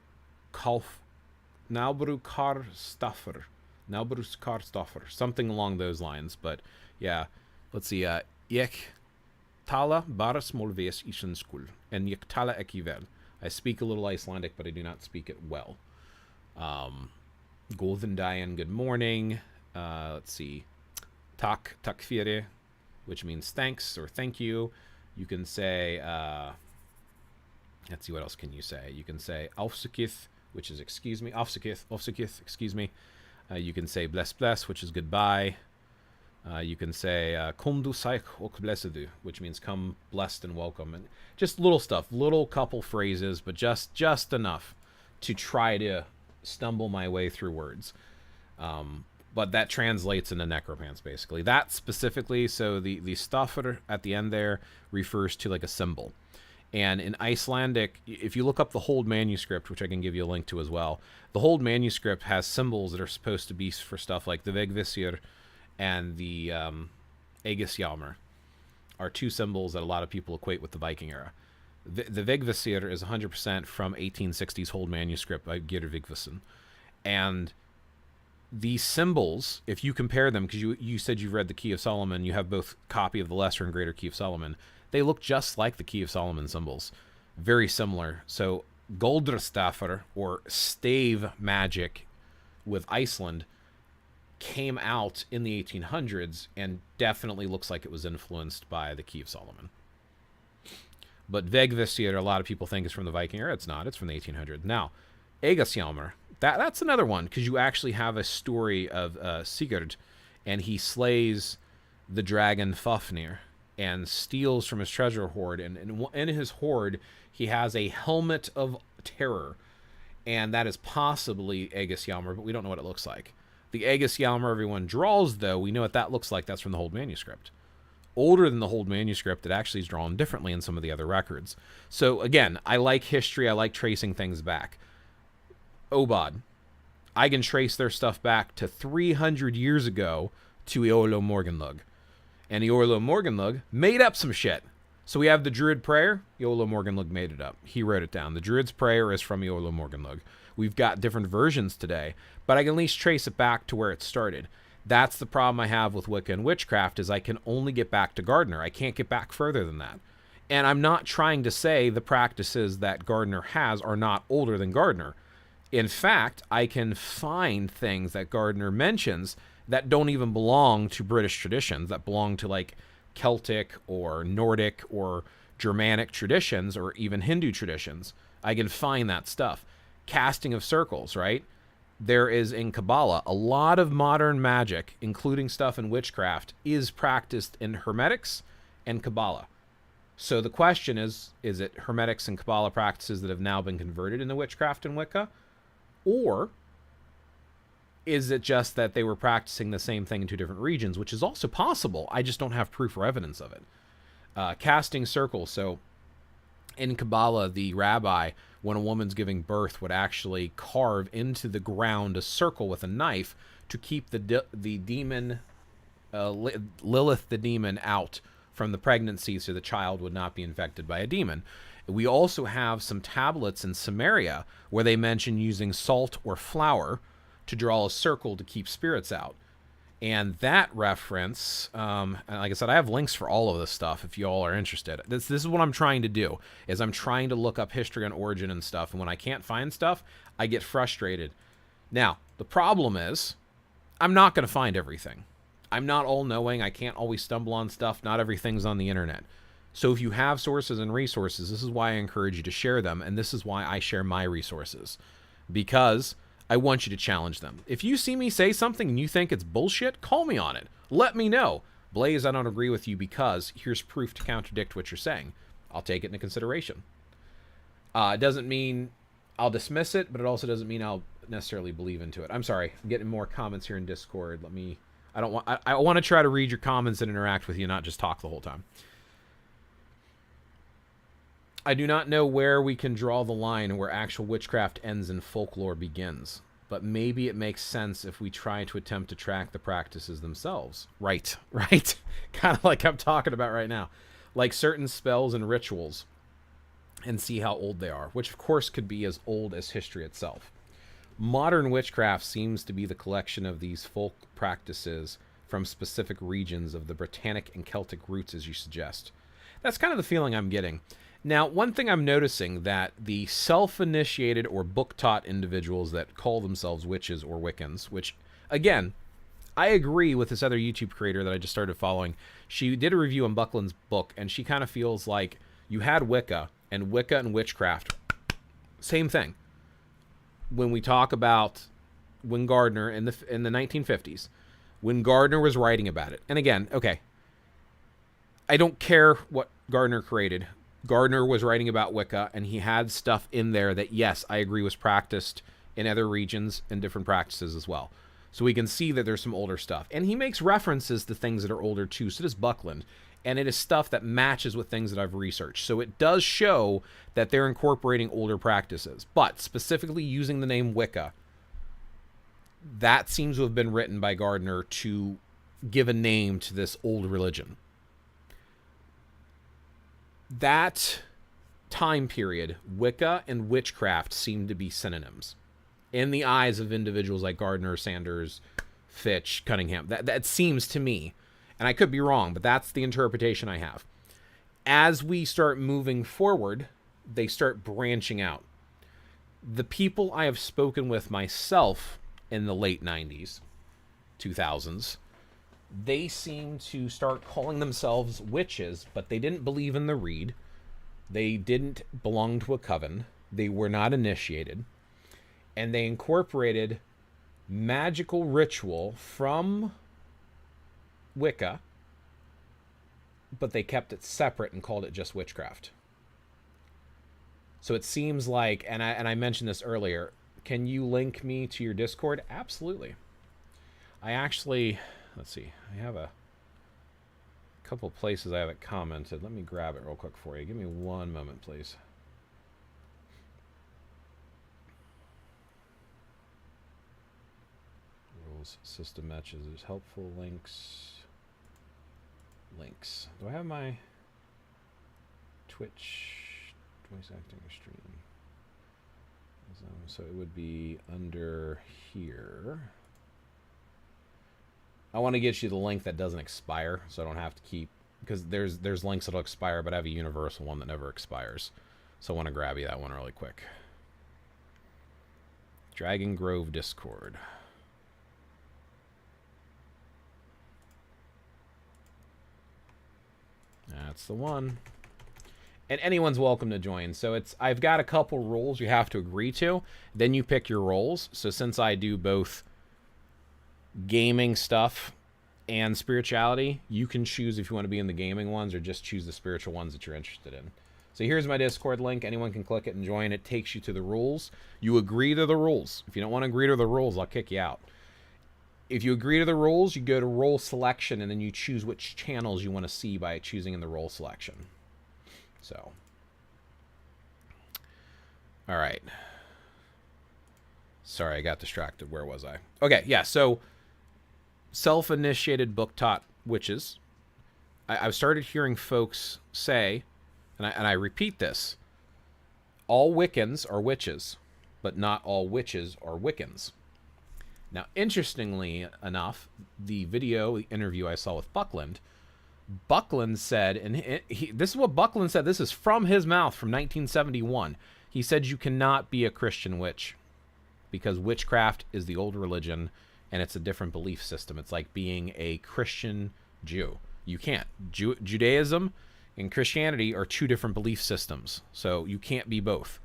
Naubrukarstaffer. Something along those lines. But yeah, let's see. Ik tala bara smolves isenskul, and ik tala ekki vel. I speak a little Icelandic, but I do not speak it well. Golden Diane, good morning. Let's see. Tak fyrir, which means thanks or thank you. You can say, let's see, what else can you say? You can say afsakith, which is excuse me. Afsakith, excuse me. You can say bless, which is goodbye. You can say kom du sæk og blessedu, which means come blessed and welcome. And just little stuff, little couple phrases, but just enough to try to stumble my way through words. But that translates into necropants, basically. That specifically, so the staffer at the end there refers to like a symbol. And in Icelandic, if you look up the Hold manuscript, which I can give you a link to as well, the Hold manuscript has symbols that are supposed to be for stuff like the Vegvisir and the Aegishjalmur are two symbols that a lot of people equate with the Viking era. The Vegvisir is 100% from 1860s Hold manuscript by Geir Vigfusson. And these symbols, if you compare them, because you said you've read the Key of Solomon, you have both copy of the Lesser and Greater Key of Solomon, they look just like the Key of Solomon symbols. Very similar. So Goldrastaffer, or stave magic with Iceland, came out in the 1800s and definitely looks like it was influenced by the Key of Solomon. But Vegvisir, a lot of people think is from the Viking era. It's not. It's from the 1800s. Now, Aegishjalmur, that's another one, because you actually have a story of Sigurd, and he slays the dragon Fafnir and steals from his treasure hoard. And in his hoard, he has a helmet of terror, and that is possibly Aegishjalmur, but we don't know what it looks like. The Aegishjalmur everyone draws, though, we know what that looks like. That's from the Hold manuscript. Older than the Hold manuscript, it actually is drawn differently in some of the other records. So, again, I like history. I like tracing things back. Obod, I can trace their stuff back to 300 years ago to Iorlo Morganlug. And Iorlo Morganlug made up some shit. So we have the Druid Prayer. Iorlo Morganlug made it up. He wrote it down. The Druid's Prayer is from Iorlo Morganlug. We've got different versions today, but I can at least trace it back to where it started. That's the problem I have with Wicca and witchcraft, is I can only get back to Gardner. I can't get back further than that. And I'm not trying to say the practices that Gardner has are not older than Gardner. In fact, I can find things that Gardner mentions that don't even belong to British traditions, that belong to like Celtic or Nordic or Germanic traditions or even Hindu traditions. I can find that stuff. Casting of circles, right? There is in Kabbalah, a lot of modern magic, including stuff in witchcraft, is practiced in Hermetics and Kabbalah. So the question is it Hermetics and Kabbalah practices that have now been converted into witchcraft and Wicca? Or is it just that they were practicing the same thing in two different regions, which is also possible. I just don't have proof or evidence of it. Casting circles. So in Kabbalah, the rabbi, when a woman's giving birth, would actually carve into the ground a circle with a knife to keep the demon, Lilith the demon, out from the pregnancy, so the child would not be infected by a demon. We also have some tablets in Samaria where they mention using salt or flour to draw a circle to keep spirits out. And that reference, like I said, I have links for all of this stuff if you all are interested. This is what I'm trying to do, is I'm trying to look up history and origin and stuff, and when I can't find stuff, I get frustrated. Now, the problem is, I'm not going to find everything. I'm not all-knowing. I can't always stumble on stuff. Not everything's on the internet. So if you have sources and resources, this is why I encourage you to share them, and this is why I share my resources. Because I want you to challenge them. If you see me say something and you think it's bullshit, call me on it. Let me know. Blaze, I don't agree with you because here's proof to contradict what you're saying. I'll take it into consideration. It doesn't mean I'll dismiss it, but it also doesn't mean I'll necessarily believe into it. I'm sorry. I'm getting more comments here in Discord. I want to try to read your comments and interact with you, not just talk the whole time. I do not know where we can draw the line where actual witchcraft ends and folklore begins, but maybe it makes sense if we try to attempt to track the practices themselves. Right. Kind of like I'm talking about right now. Like certain spells and rituals, and see how old they are, which of course could be as old as history itself. Modern witchcraft seems to be the collection of these folk practices from specific regions of the Britannic and Celtic roots, as you suggest. That's kind of the feeling I'm getting. Now, one thing I'm noticing that the self-initiated or book-taught individuals that call themselves witches or Wiccans, which, again, I agree with this other YouTube creator that I just started following. She did a review on Buckland's book, and she kind of feels like you had Wicca and witchcraft, same thing. When we talk about when Gardner in the 1950s, when Gardner was writing about it, and again, okay, I don't care what Gardner created. Gardner was writing about Wicca, and he had stuff in there that, yes, I agree, was practiced in other regions and different practices as well. So we can see that there's some older stuff. And he makes references to things that are older too. So does Buckland. And it is stuff that matches with things that I've researched. So it does show that they're incorporating older practices. But specifically using the name Wicca, that seems to have been written by Gardner to give a name to this old religion. That time period, Wicca and witchcraft seem to be synonyms in the eyes of individuals like Gardner, Sanders, Fitch, Cunningham. That seems to me, and I could be wrong, but that's the interpretation I have. As we start moving forward, they start branching out. The people I have spoken with myself in the late 90s, 2000s, they seem to start calling themselves witches, but they didn't believe in the reed. They didn't belong to a coven. They were not initiated. And they incorporated magical ritual from Wicca, but they kept it separate and called it just witchcraft. So it seems like, and I mentioned this earlier, can you link me to your Discord? Absolutely. I actually... Let's see. I have a couple places I haven't commented. Let me grab it real quick for you. Give me one moment, please. Rules, system matches. There's helpful links. Do I have my Twitch voice acting or stream? So it would be under here. I want to get you the link that doesn't expire, so I don't have to keep, because there's links that'll expire, but I have a universal one that never expires. So I want to grab you that one really quick. Dragon Grove Discord. That's the one. And anyone's welcome to join. So I've got a couple roles you have to agree to. Then you pick your roles. So since I do both gaming stuff and spirituality, you can choose if you want to be in the gaming ones or just choose the spiritual ones that you're interested in. So here's my Discord link. Anyone can click it and join. It takes you to the rules. You agree to the rules. If you don't want to agree to the rules, I'll kick you out. If you agree to the rules, you go to role selection, and then you choose which channels you want to see by choosing in the role selection. So, all right. Sorry, I got distracted. Where was I? Okay, yeah, so self-initiated book-taught witches. I've started hearing folks say, and I repeat this, all Wiccans are witches, but not all witches are Wiccans. Now, interestingly enough, the interview I saw with Buckland said, and this is what Buckland said, this is from his mouth from 1971. He said you cannot be a Christian witch because witchcraft is the old religion and it's a different belief system. It's like being a Christian Jew. You can't. Judaism and Christianity are two different belief systems, so you can't be both.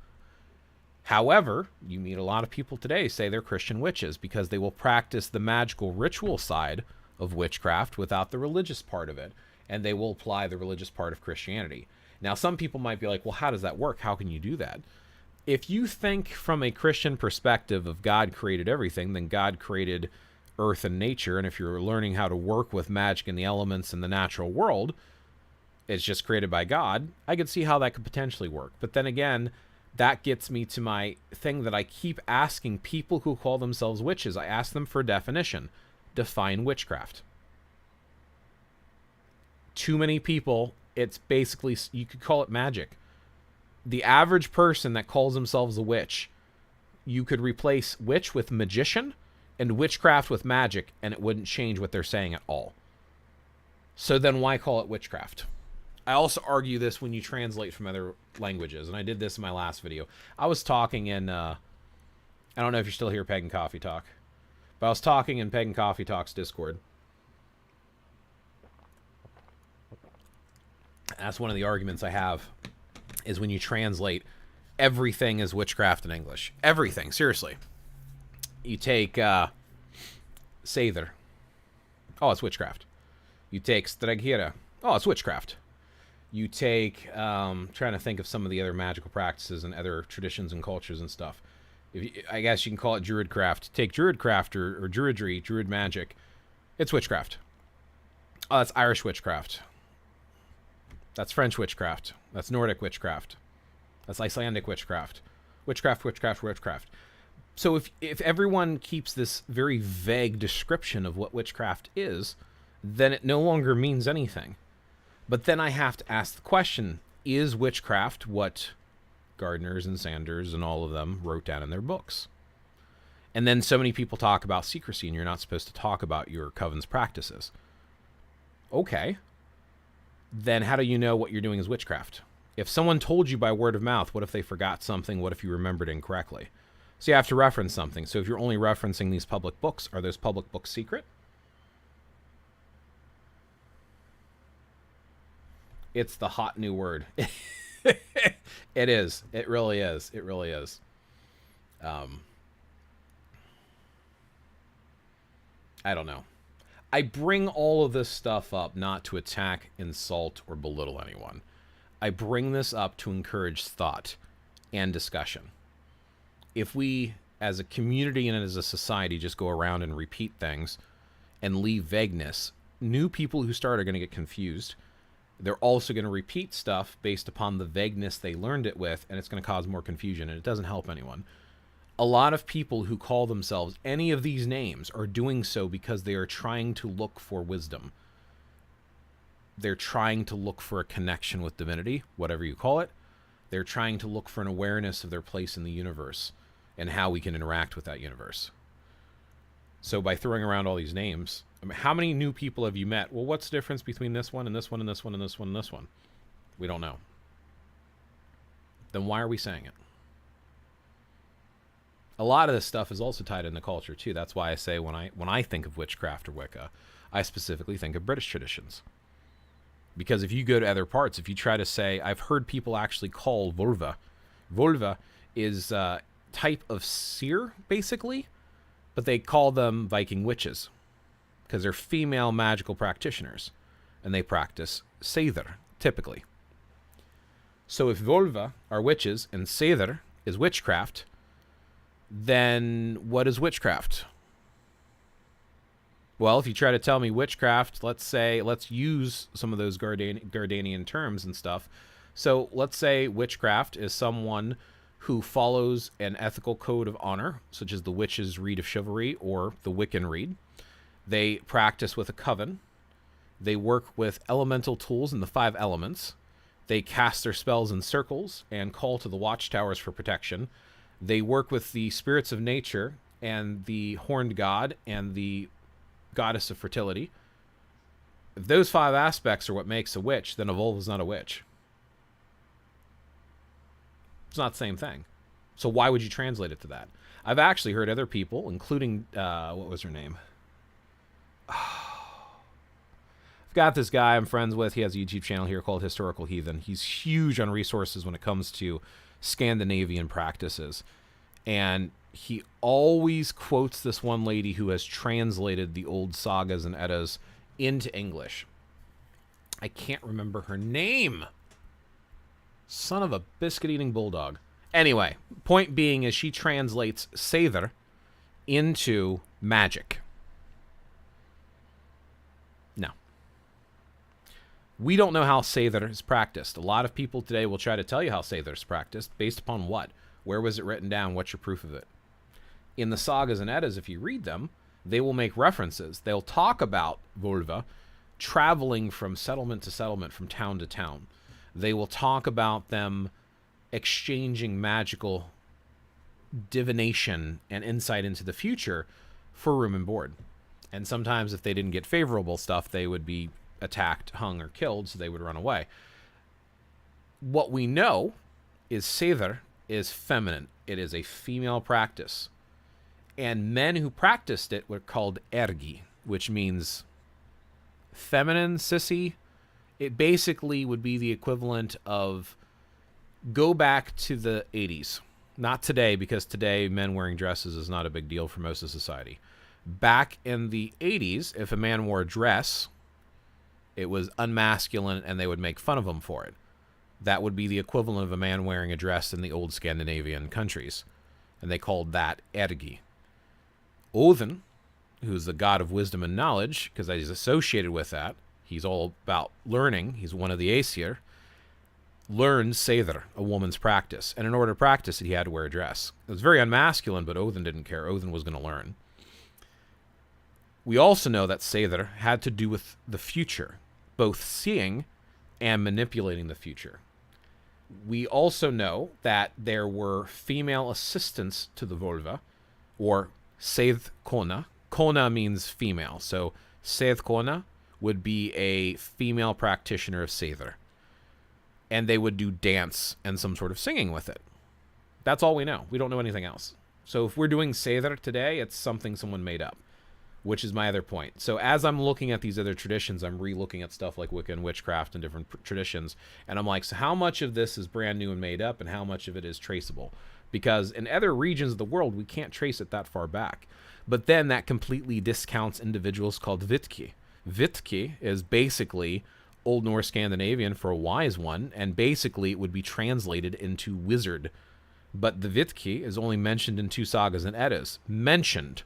However, you meet a lot of people today say they're Christian witches because they will practice the magical ritual side of witchcraft without the religious part of it, and they will apply the religious part of Christianity. Now, some people might be like, well, how does that work? How can you do that? If you think from a Christian perspective of God created everything, then God created earth and nature. And if you're learning how to work with magic and the elements in the natural world, it's just created by God. I could see how that could potentially work. But then again, that gets me to my thing that I keep asking people who call themselves witches. I ask them for a definition. Define witchcraft. Too many people, it's basically, you could call it magic. The average person that calls themselves a witch, you could replace witch with magician and witchcraft with magic, and it wouldn't change what they're saying at all. So then why call it witchcraft? I also argue this when you translate from other languages, and I did this in my last video. I was talking in, I don't know if you're still here, Pagan Coffee Talk, but I was talking in Pagan Coffee Talk's Discord. That's one of the arguments I have, is when you translate, everything is witchcraft in English. Everything, seriously. You take Seither. Oh, it's witchcraft. You take Straghera. Oh, it's witchcraft. You take, trying to think of some of the other magical practices and other traditions and cultures and stuff. I guess you can call it Druidcraft. Take Druidcraft or Druidry, Druid magic. It's witchcraft. Oh, that's Irish witchcraft. That's French witchcraft. That's Nordic witchcraft. That's Icelandic witchcraft. Witchcraft, witchcraft, witchcraft. So if everyone keeps this very vague description of what witchcraft is, then it no longer means anything. But then I have to ask the question, is witchcraft what Gardners and Sanders and all of them wrote down in their books? And then so many people talk about secrecy, and you're not supposed to talk about your coven's practices. Okay. Then how do you know what you're doing is witchcraft? If someone told you by word of mouth, what if they forgot something? What if you remembered incorrectly? So you have to reference something. So if you're only referencing these public books, are those public books secret? It's the hot new word. It is. It really is. It really is. I don't know. I bring all of this stuff up not to attack, insult, or belittle anyone. I bring this up to encourage thought and discussion. If we, as a community and as a society, just go around and repeat things and leave vagueness, new people who start are going to get confused. They're also going to repeat stuff based upon the vagueness they learned it with, and it's going to cause more confusion, and it doesn't help anyone. A lot of people who call themselves any of these names are doing so because they are trying to look for wisdom. They're trying to look for a connection with divinity, whatever you call it. They're trying to look for an awareness of their place in the universe and how we can interact with that universe. So by throwing around all these names, I mean, how many new people have you met? Well, what's the difference between this one and this one and this one and this one and this one? We don't know. Then why are we saying it? A lot of this stuff is also tied into culture too. That's why I say when I think of witchcraft or Wicca, I specifically think of British traditions. Because if you go to other parts, if you try to say, I've heard people actually call vulva. Vulva is a type of seer, basically, but they call them Viking witches because they're female magical practitioners, and they practice Seither, typically. So if vulva are witches and Seither is witchcraft, then what is witchcraft? Well, if you try to tell me witchcraft, let's use some of those Gardanian terms and stuff. So let's say witchcraft is someone who follows an ethical code of honor, such as the witch's rede of chivalry or the Wiccan rede. They practice with a coven. They work with elemental tools in the 5 elements. They cast their spells in circles and call to the watchtowers for protection. They work with the spirits of nature and the horned god and the goddess of fertility. If those 5 aspects are what makes a witch, then a vulva is not a witch. It's not the same thing. So why would you translate it to that? I've actually heard other people, including, what was her name? I've got this guy I'm friends with. He has a YouTube channel here called Historical Heathen. He's huge on resources when it comes to Scandinavian practices. And he always quotes this one lady who has translated the old sagas and Eddas into English. I can't remember her name. Son of a biscuit-eating bulldog. Anyway, point being is she translates Seidr into magic. No. We don't know how Seidr is practiced. A lot of people today will try to tell you how Seidr is practiced. Based upon what? Where was it written down? What's your proof of it? In the sagas and Eddas, if you read them, they will make references. They'll talk about Volva traveling from settlement to settlement, from town to town. They will talk about them exchanging magical divination and insight into the future for room and board. And sometimes if they didn't get favorable stuff, they would be attacked, hung, or killed, so they would run away. What we know is Seidr is feminine. It is a female practice. And men who practiced it were called ergi, which means feminine, sissy. It basically would be the equivalent of, go back to the 80s. Not today, because today men wearing dresses is not a big deal for most of society. Back in the 80s, if a man wore a dress, it was unmasculine and they would make fun of him for it. That would be the equivalent of a man wearing a dress in the old Scandinavian countries. And they called that ergi. Odin, who's the god of wisdom and knowledge, because he's associated with that, he's all about learning, he's one of the Aesir, learned Seidr, a woman's practice. And in order to practice it, he had to wear a dress. It was very unmasculine, but Odin didn't care. Odin was going to learn. We also know that Seidr had to do with the future, both seeing and manipulating the future. We also know that there were female assistants to the Volva, or Seidkona. Kona means female, so Seidkona would be a female practitioner of Seidr. And they would do dance and some sort of singing with it. That's all we know. We don't know anything else. So if we're doing Seidr today, it's something someone made up, which is my other point. So as I'm looking at these other traditions, I'm re-looking at stuff like Wicca and witchcraft and different traditions, and I'm like, so how much of this is brand new and made up, and how much of it is traceable? Because in other regions of the world, we can't trace it that far back. But then that completely discounts individuals called vitki. Vitki is basically Old Norse Scandinavian for a wise one, and basically it would be translated into wizard. But the vitki is only mentioned in 2 sagas and Eddas. Mentioned.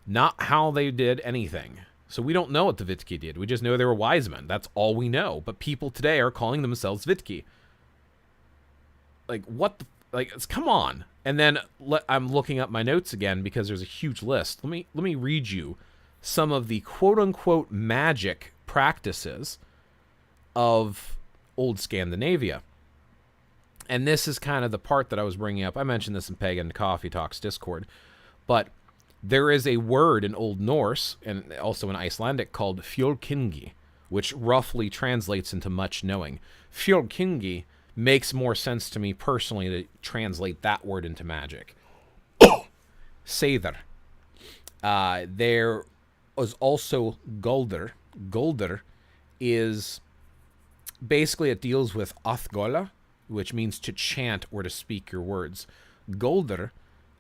Not how they did anything. So we don't know what the vitki did. We just know they were wise men. That's all we know. But people today are calling themselves vitki. Like, what the... Like, come on. And then I'm looking up my notes again because there's a huge list. Let me read you some of the quote-unquote magic practices of old Scandinavia. And this is kind of the part that I was bringing up. I mentioned this in Pagan Coffee Talks Discord. But there is a word in Old Norse, and also in Icelandic, called fjolkingi, which roughly translates into much knowing. Fjolkingi makes more sense to me personally to translate that word into magic. Seidr. There was also Guldr. Guldr is basically, it deals with Athgola, which means to chant or to speak your words. Guldr,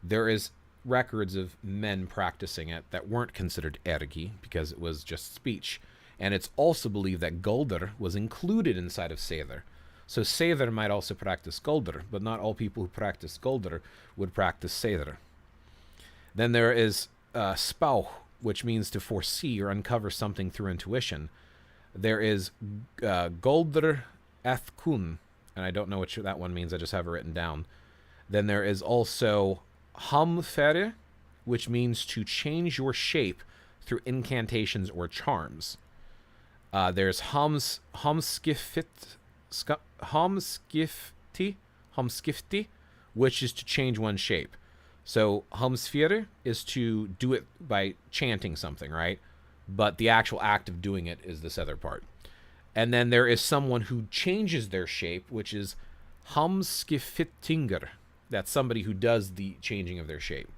there is records of men practicing it that weren't considered ergi because it was just speech. And it's also believed that Guldr was included inside of Seidr. So Seidr might also practice Guldr, but not all people who practice Guldr would practice Seidr. Then there is Spauch, which means to foresee or uncover something through intuition. There is Guldr Ethkun, and I don't know what that one means, I just have it written down. Then there is also Hamfere, which means to change your shape through incantations or charms. There's Hamskifti, which is to change one's shape. So Hamsfjere is to do it by chanting something, right? But the actual act of doing it is this other part. And then there is someone who changes their shape, which is Hamskiftinger. That's somebody who does the changing of their shape.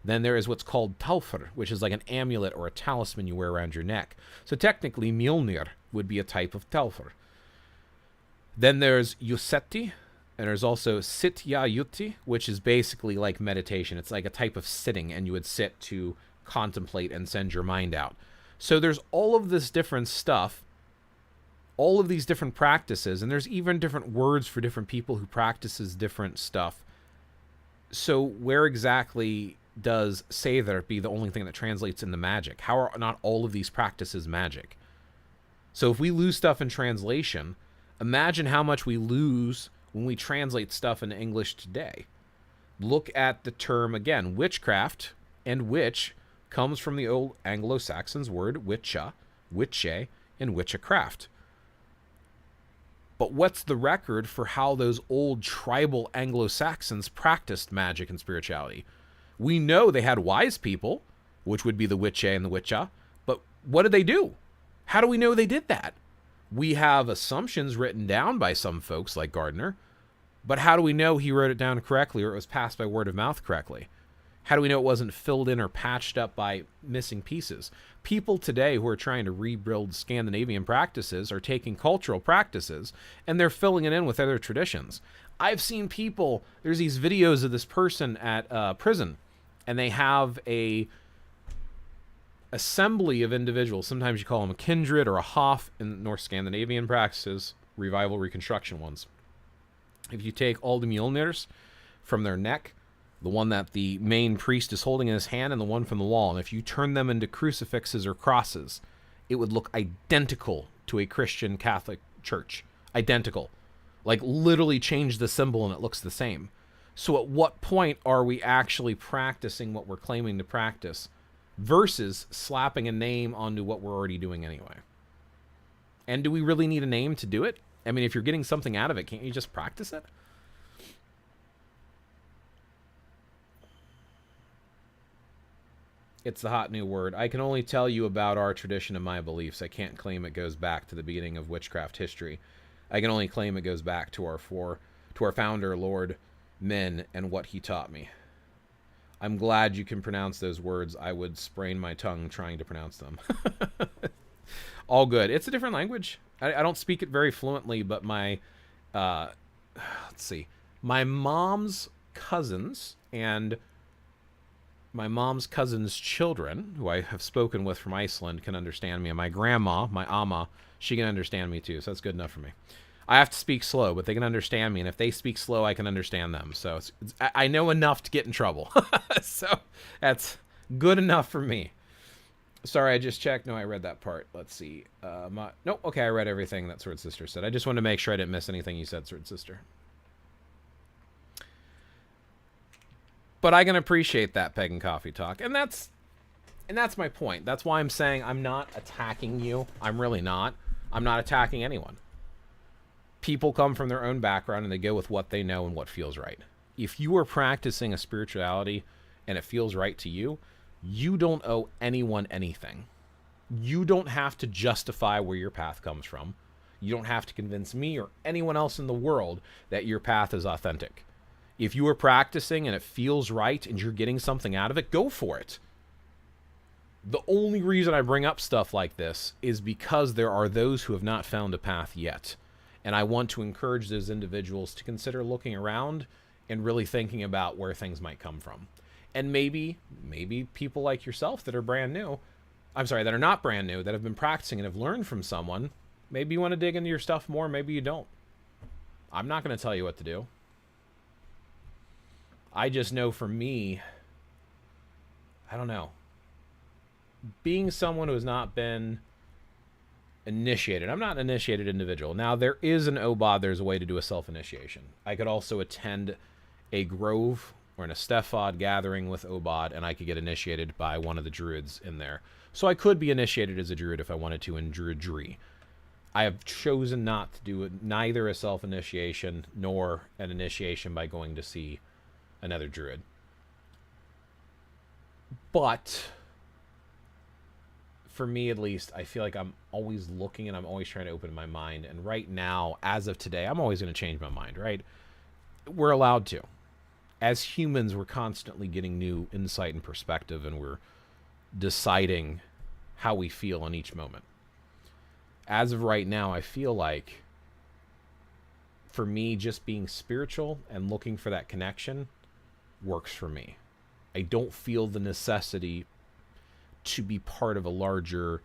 Then there is what's called Talfr, which is like an amulet or a talisman you wear around your neck. So technically, Mjolnir would be a type of Talfr. Then there's Yusetti, and there's also Sityayuti, which is basically like meditation. It's like a type of sitting, and you would sit to contemplate and send your mind out. So there's all of this different stuff all of these different practices, and there's even different words for different people who practices different stuff. So where exactly does save therapy the only thing that translates into magic? How are not all of these practices magic? So if we lose stuff in translation, imagine how much we lose when we translate stuff into English today. Look at the term again, witchcraft, and witch comes from the old Anglo-Saxons word wicca, witche, and witchcraft. But what's the record for how those old tribal Anglo-Saxons practiced magic and spirituality? We know they had wise people, which would be the witche and the witcha, but what did they do? How do we know they did that? We have assumptions written down by some folks like Gardner, but how do we know he wrote it down correctly or it was passed by word of mouth correctly? How do we know it wasn't filled in or patched up by missing pieces? People today who are trying to rebuild Scandinavian practices are taking cultural practices and they're filling it in with other traditions. I've seen people, there's these videos of this person at prison, and they have a assembly of individuals. Sometimes you call them a kindred or a hof in North Scandinavian practices, revival reconstruction ones. If you take all the Mjolnirs from their neck, the one that the main priest is holding in his hand and the one from the wall, and if you turn them into crucifixes or crosses, it would look identical to a Christian Catholic church. Identical. Like literally change the symbol and it looks the same. So at what point are we actually practicing what we're claiming to practice versus slapping a name onto what we're already doing anyway? And do we really need a name to do it? I mean, if you're getting something out of it, can't you just practice it? It's the hot new word. I can only tell you about our tradition and my beliefs. I can't claim it goes back to the beginning of witchcraft history. I can only claim it goes back to our founder, Lord Min, and what he taught me. I'm glad you can pronounce those words. I would sprain my tongue trying to pronounce them. All good. It's a different language. I don't speak it very fluently, but my, let's see, my mom's cousins and my mom's cousins' children, who I have spoken with from Iceland, can understand me. And my grandma, my ama, she can understand me too. So that's good enough for me. I have to speak slow, but they can understand me. And if they speak slow, I can understand them. So I know enough to get in trouble. So that's good enough for me. Sorry, I just checked. No, I read that part. Let's see. Nope. Okay, I read everything that Sword Sister said. I just wanted to make sure I didn't miss anything you said, Sword Sister. But I can appreciate that pagan coffee talk. And that's my point. That's why I'm saying I'm not attacking you. I'm really not. I'm not attacking anyone. People come from their own background and they go with what they know and what feels right. If you are practicing a spirituality and it feels right to you, you don't owe anyone anything. You don't have to justify where your path comes from. You don't have to convince me or anyone else in the world that your path is authentic. If you are practicing and it feels right and you're getting something out of it, go for it. The only reason I bring up stuff like this is because there are those who have not found a path yet. And I want to encourage those individuals to consider looking around and really thinking about where things might come from. And maybe people like yourself that are brand new, that are not brand new, that have been practicing and have learned from someone, maybe you want to dig into your stuff more, maybe you don't. I'm not going to tell you what to do. I just know for me, I don't know, being someone who has not been initiated. I'm not an initiated individual. Now, there is an OBOD. There's a way to do a self-initiation. I could also attend a grove or an Estefod gathering with OBOD, and I could get initiated by one of the druids in there. So I could be initiated as a druid if I wanted to in druidry. I have chosen not to do neither a self-initiation nor an initiation by going to see another druid. But for me, at least, I feel like I'm always looking and I'm always trying to open my mind. And right now, as of today, I'm always going to change my mind, right? We're allowed to. As humans, we're constantly getting new insight and perspective, and we're deciding how we feel in each moment. As of right now, I feel like, for me, just being spiritual and looking for that connection works for me. I don't feel the necessity to be part of a larger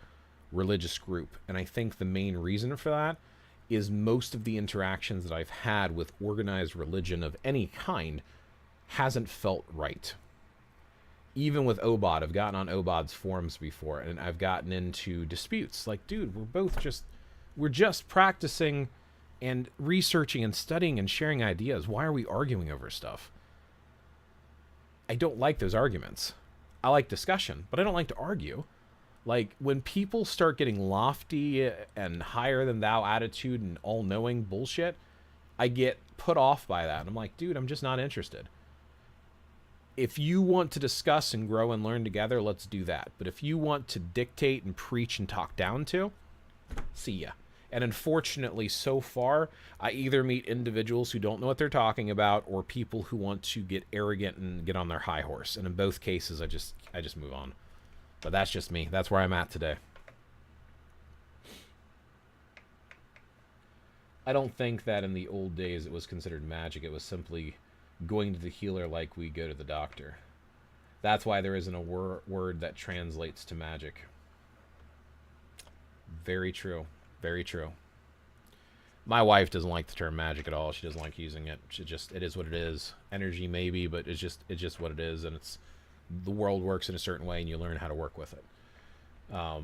religious group. And I think the main reason for that is most of the interactions that I've had with organized religion of any kind hasn't felt right. Even with OBOD, I've gotten on OBOD's forums before, and I've gotten into disputes. Like, dude, we're just practicing and researching and studying and sharing ideas. Why are we arguing over stuff? I don't like those arguments. I like discussion, but I don't like to argue. Like, when people start getting lofty and higher than thou attitude and all-knowing bullshit, I get put off by that. And I'm like, dude, I'm just not interested. If you want to discuss and grow and learn together, let's do that. But if you want to dictate and preach and talk down to, see ya. And unfortunately, so far, I either meet individuals who don't know what they're talking about or people who want to get arrogant and get on their high horse. And in both cases, I just move on. But that's just me. That's where I'm at today. I don't think that in the old days it was considered magic. It was simply going to the healer like we go to the doctor. That's why there isn't a word that translates to magic. Very true. Very true. My wife doesn't like the term magic at all. She doesn't like using it. It is what it is. Energy maybe, but it's just what it is, and it's the world works in a certain way, and you learn how to work with it. I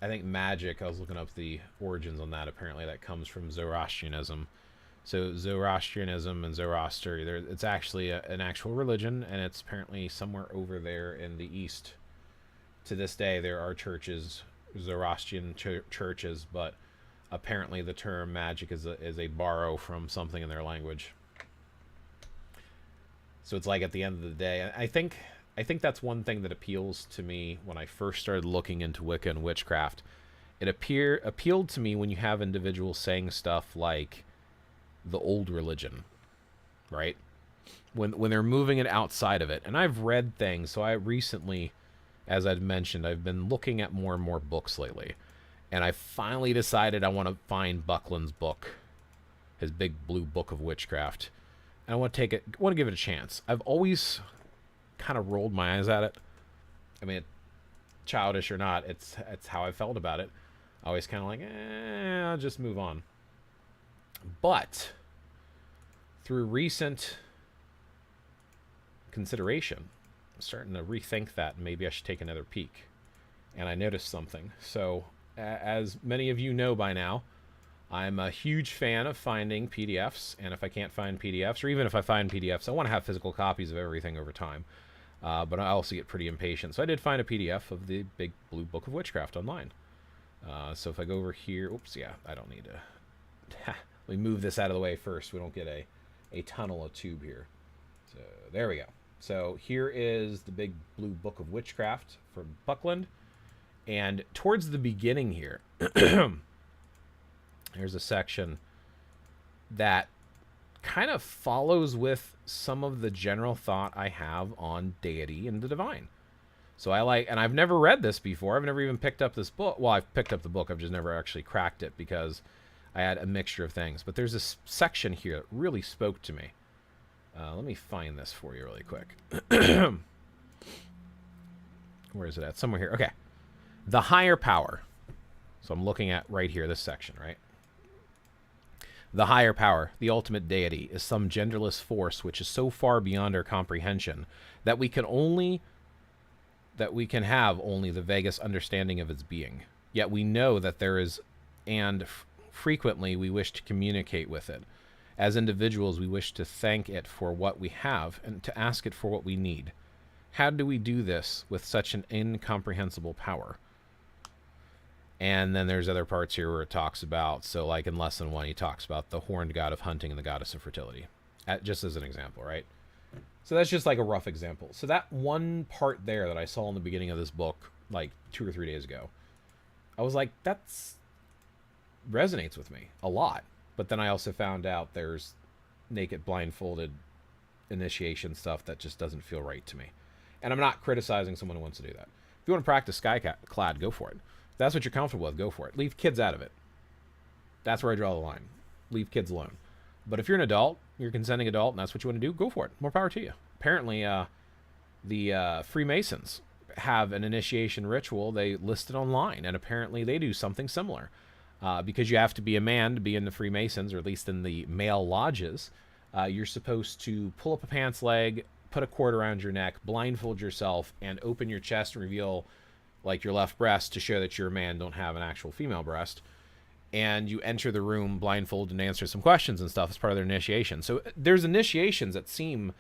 think magic, I was looking up the origins on that. Apparently that comes from Zoroastrianism. So Zoroastrianism and Zoroaster, it's actually an actual religion, and it's apparently somewhere over there in the east. To this day, there are churches, Zoroastrian churches, but apparently the term magic is a borrow from something in their language. So it's like at the end of the day, I think that's one thing that appeals to me when I first started looking into Wicca and witchcraft. It appealed to me when you have individuals saying stuff like the old religion, right? When they're moving it outside of it. And I've read things, so I recently, as I'd mentioned, I've been looking at more and more books lately. And I finally decided I want to find Buckland's book, his big blue book of witchcraft. And I want to give it a chance. I've always kind of rolled my eyes at it. I mean, childish or not, it's how I felt about it. I always kind of like, I'll just move on. But through recent consideration, I'm starting to rethink that. Maybe I should take another peek. And I noticed something. So, as many of you know by now, I'm a huge fan of finding PDFs. And if I can't find PDFs, or even if I find PDFs, I want to have physical copies of everything over time. But I also get pretty impatient. So I did find a PDF of the big blue book of witchcraft online. So if I go over here, oops, yeah, I don't need to. Let me move this out of the way first. We don't get a tunnel of tube here. So there we go. So here is the big blue book of witchcraft from Buckland. And towards the beginning here, there's a section that kind of follows with some of the general thought I have on deity and the divine. So and I've never read this before. I've never even picked up this book. Well, I've picked up the book. I've just never actually cracked it because I had a mixture of things. But there's this section here that really spoke to me. Let me find this for you really quick. Where is it at? Somewhere here. Okay. The higher power. So I'm looking at right here, this section, right? The higher power, the ultimate deity, is some genderless force which is so far beyond our comprehension that we can have only the vaguest understanding of its being. Yet we know that there is, and frequently we wish to communicate with it. As individuals, we wish to thank it for what we have and to ask it for what we need. How do we do this with such an incomprehensible power? And then there's other parts here where it talks about, so like in lesson 1, he talks about the horned god of hunting and the goddess of fertility, just as an example, right? So that's just like a rough example. So that one part there that I saw in the beginning of this book, like 2 or 3 days ago, I was like, that's resonates with me a lot. But then I also found out there's naked, blindfolded initiation stuff that just doesn't feel right to me. And I'm not criticizing someone who wants to do that. If you want to practice skyclad, go for it. If that's what you're comfortable with, go for it. Leave kids out of it. That's where I draw the line. Leave kids alone. But if you're an adult, you're a consenting adult, and that's what you want to do, go for it. More power to you. Apparently, the Freemasons, have an initiation ritual, they list it online, and apparently they do something similar. Because you have to be a man to be in the Freemasons, or at least in the male lodges. You're supposed to pull up a pants leg, put a cord around your neck, blindfold yourself, and open your chest and reveal like your left breast to show that you're a man, don't have an actual female breast. And you enter the room blindfolded and answer some questions and stuff as part of their initiation. So there's initiations that seem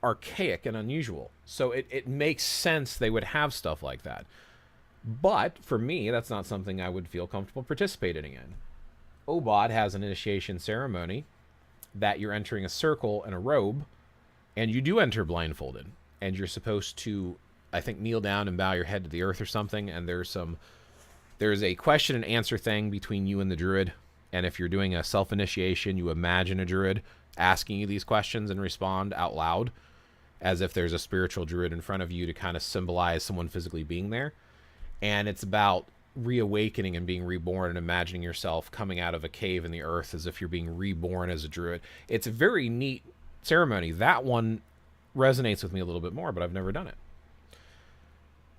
archaic and unusual. So it makes sense they would have stuff like that. But for me, that's not something I would feel comfortable participating in. Obod has an initiation ceremony that you're entering a circle in a robe, and you do enter blindfolded. And you're supposed to, I think, kneel down and bow your head to the earth or something. And there's a question and answer thing between you and the druid. And if you're doing a self-initiation, you imagine a druid asking you these questions and respond out loud, as if there's a spiritual druid in front of you to kind of symbolize someone physically being there. And it's about reawakening and being reborn and imagining yourself coming out of a cave in the earth as if you're being reborn as a druid. It's a very neat ceremony. That one resonates with me a little bit more, but I've never done it.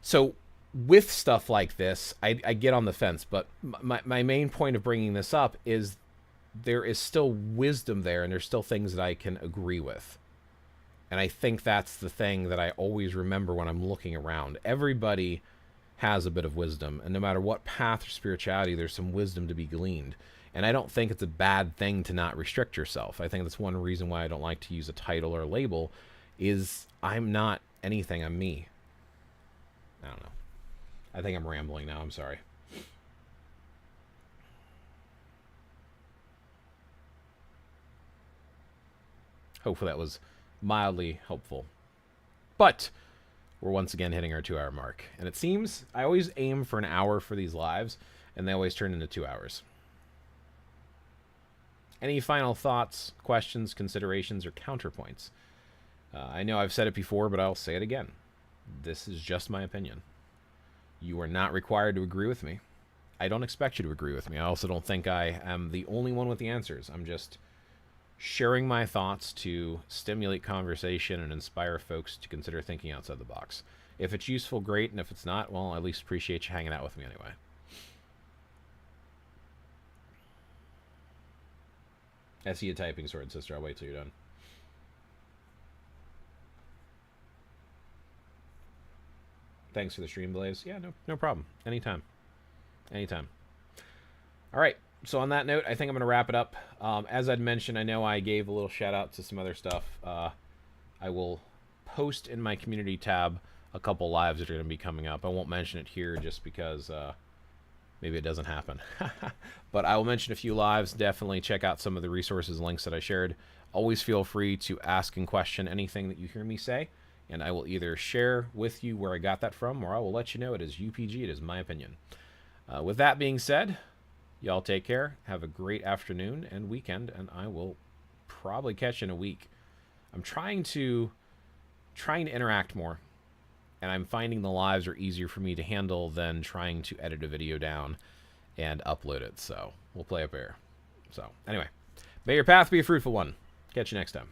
So with stuff like this, I get on the fence, but my main point of bringing this up is there is still wisdom there, and there's still things that I can agree with. And I think that's the thing that I always remember when I'm looking around. Everybody has a bit of wisdom, and no matter what path or spirituality, there's some wisdom to be gleaned. And I don't think it's a bad thing to not restrict yourself. I think that's one reason why I don't like to use a title or a label, is I'm not anything, I'm me. I don't know. I think I'm rambling now, I'm sorry. Hopefully that was mildly helpful. But we're once again hitting our 2-hour mark. And it seems I always aim for an hour for these lives, and they always turn into 2 hours. Any final thoughts, questions, considerations, or counterpoints? I know I've said it before, but I'll say it again. This is just my opinion. You are not required to agree with me. I don't expect you to agree with me. I also don't think I am the only one with the answers. I'm just sharing my thoughts to stimulate conversation and inspire folks to consider thinking outside the box. If it's useful, great, and if it's not, well, I at least appreciate you hanging out with me anyway. I see you typing, Sword Sister. I'll wait till you're done. Thanks for the stream, Blaze. Yeah, no problem. Anytime. Anytime. All right. So on that note, I think I'm going to wrap it up. As I'd mentioned, I know I gave a little shout out to some other stuff. I will post in my community tab a couple lives that are going to be coming up. I won't mention it here just because maybe it doesn't happen. But I will mention a few lives. Definitely check out some of the resources and links that I shared. Always feel free to ask and question anything that you hear me say, and I will either share with you where I got that from, or I will let you know it is UPG. It is my opinion. With that being said, y'all take care. Have a great afternoon and weekend, and I will probably catch you in a week. I'm trying to interact more, and I'm finding the lives are easier for me to handle than trying to edit a video down and upload it. So we'll play up air. So anyway, may your path be a fruitful one. Catch you next time.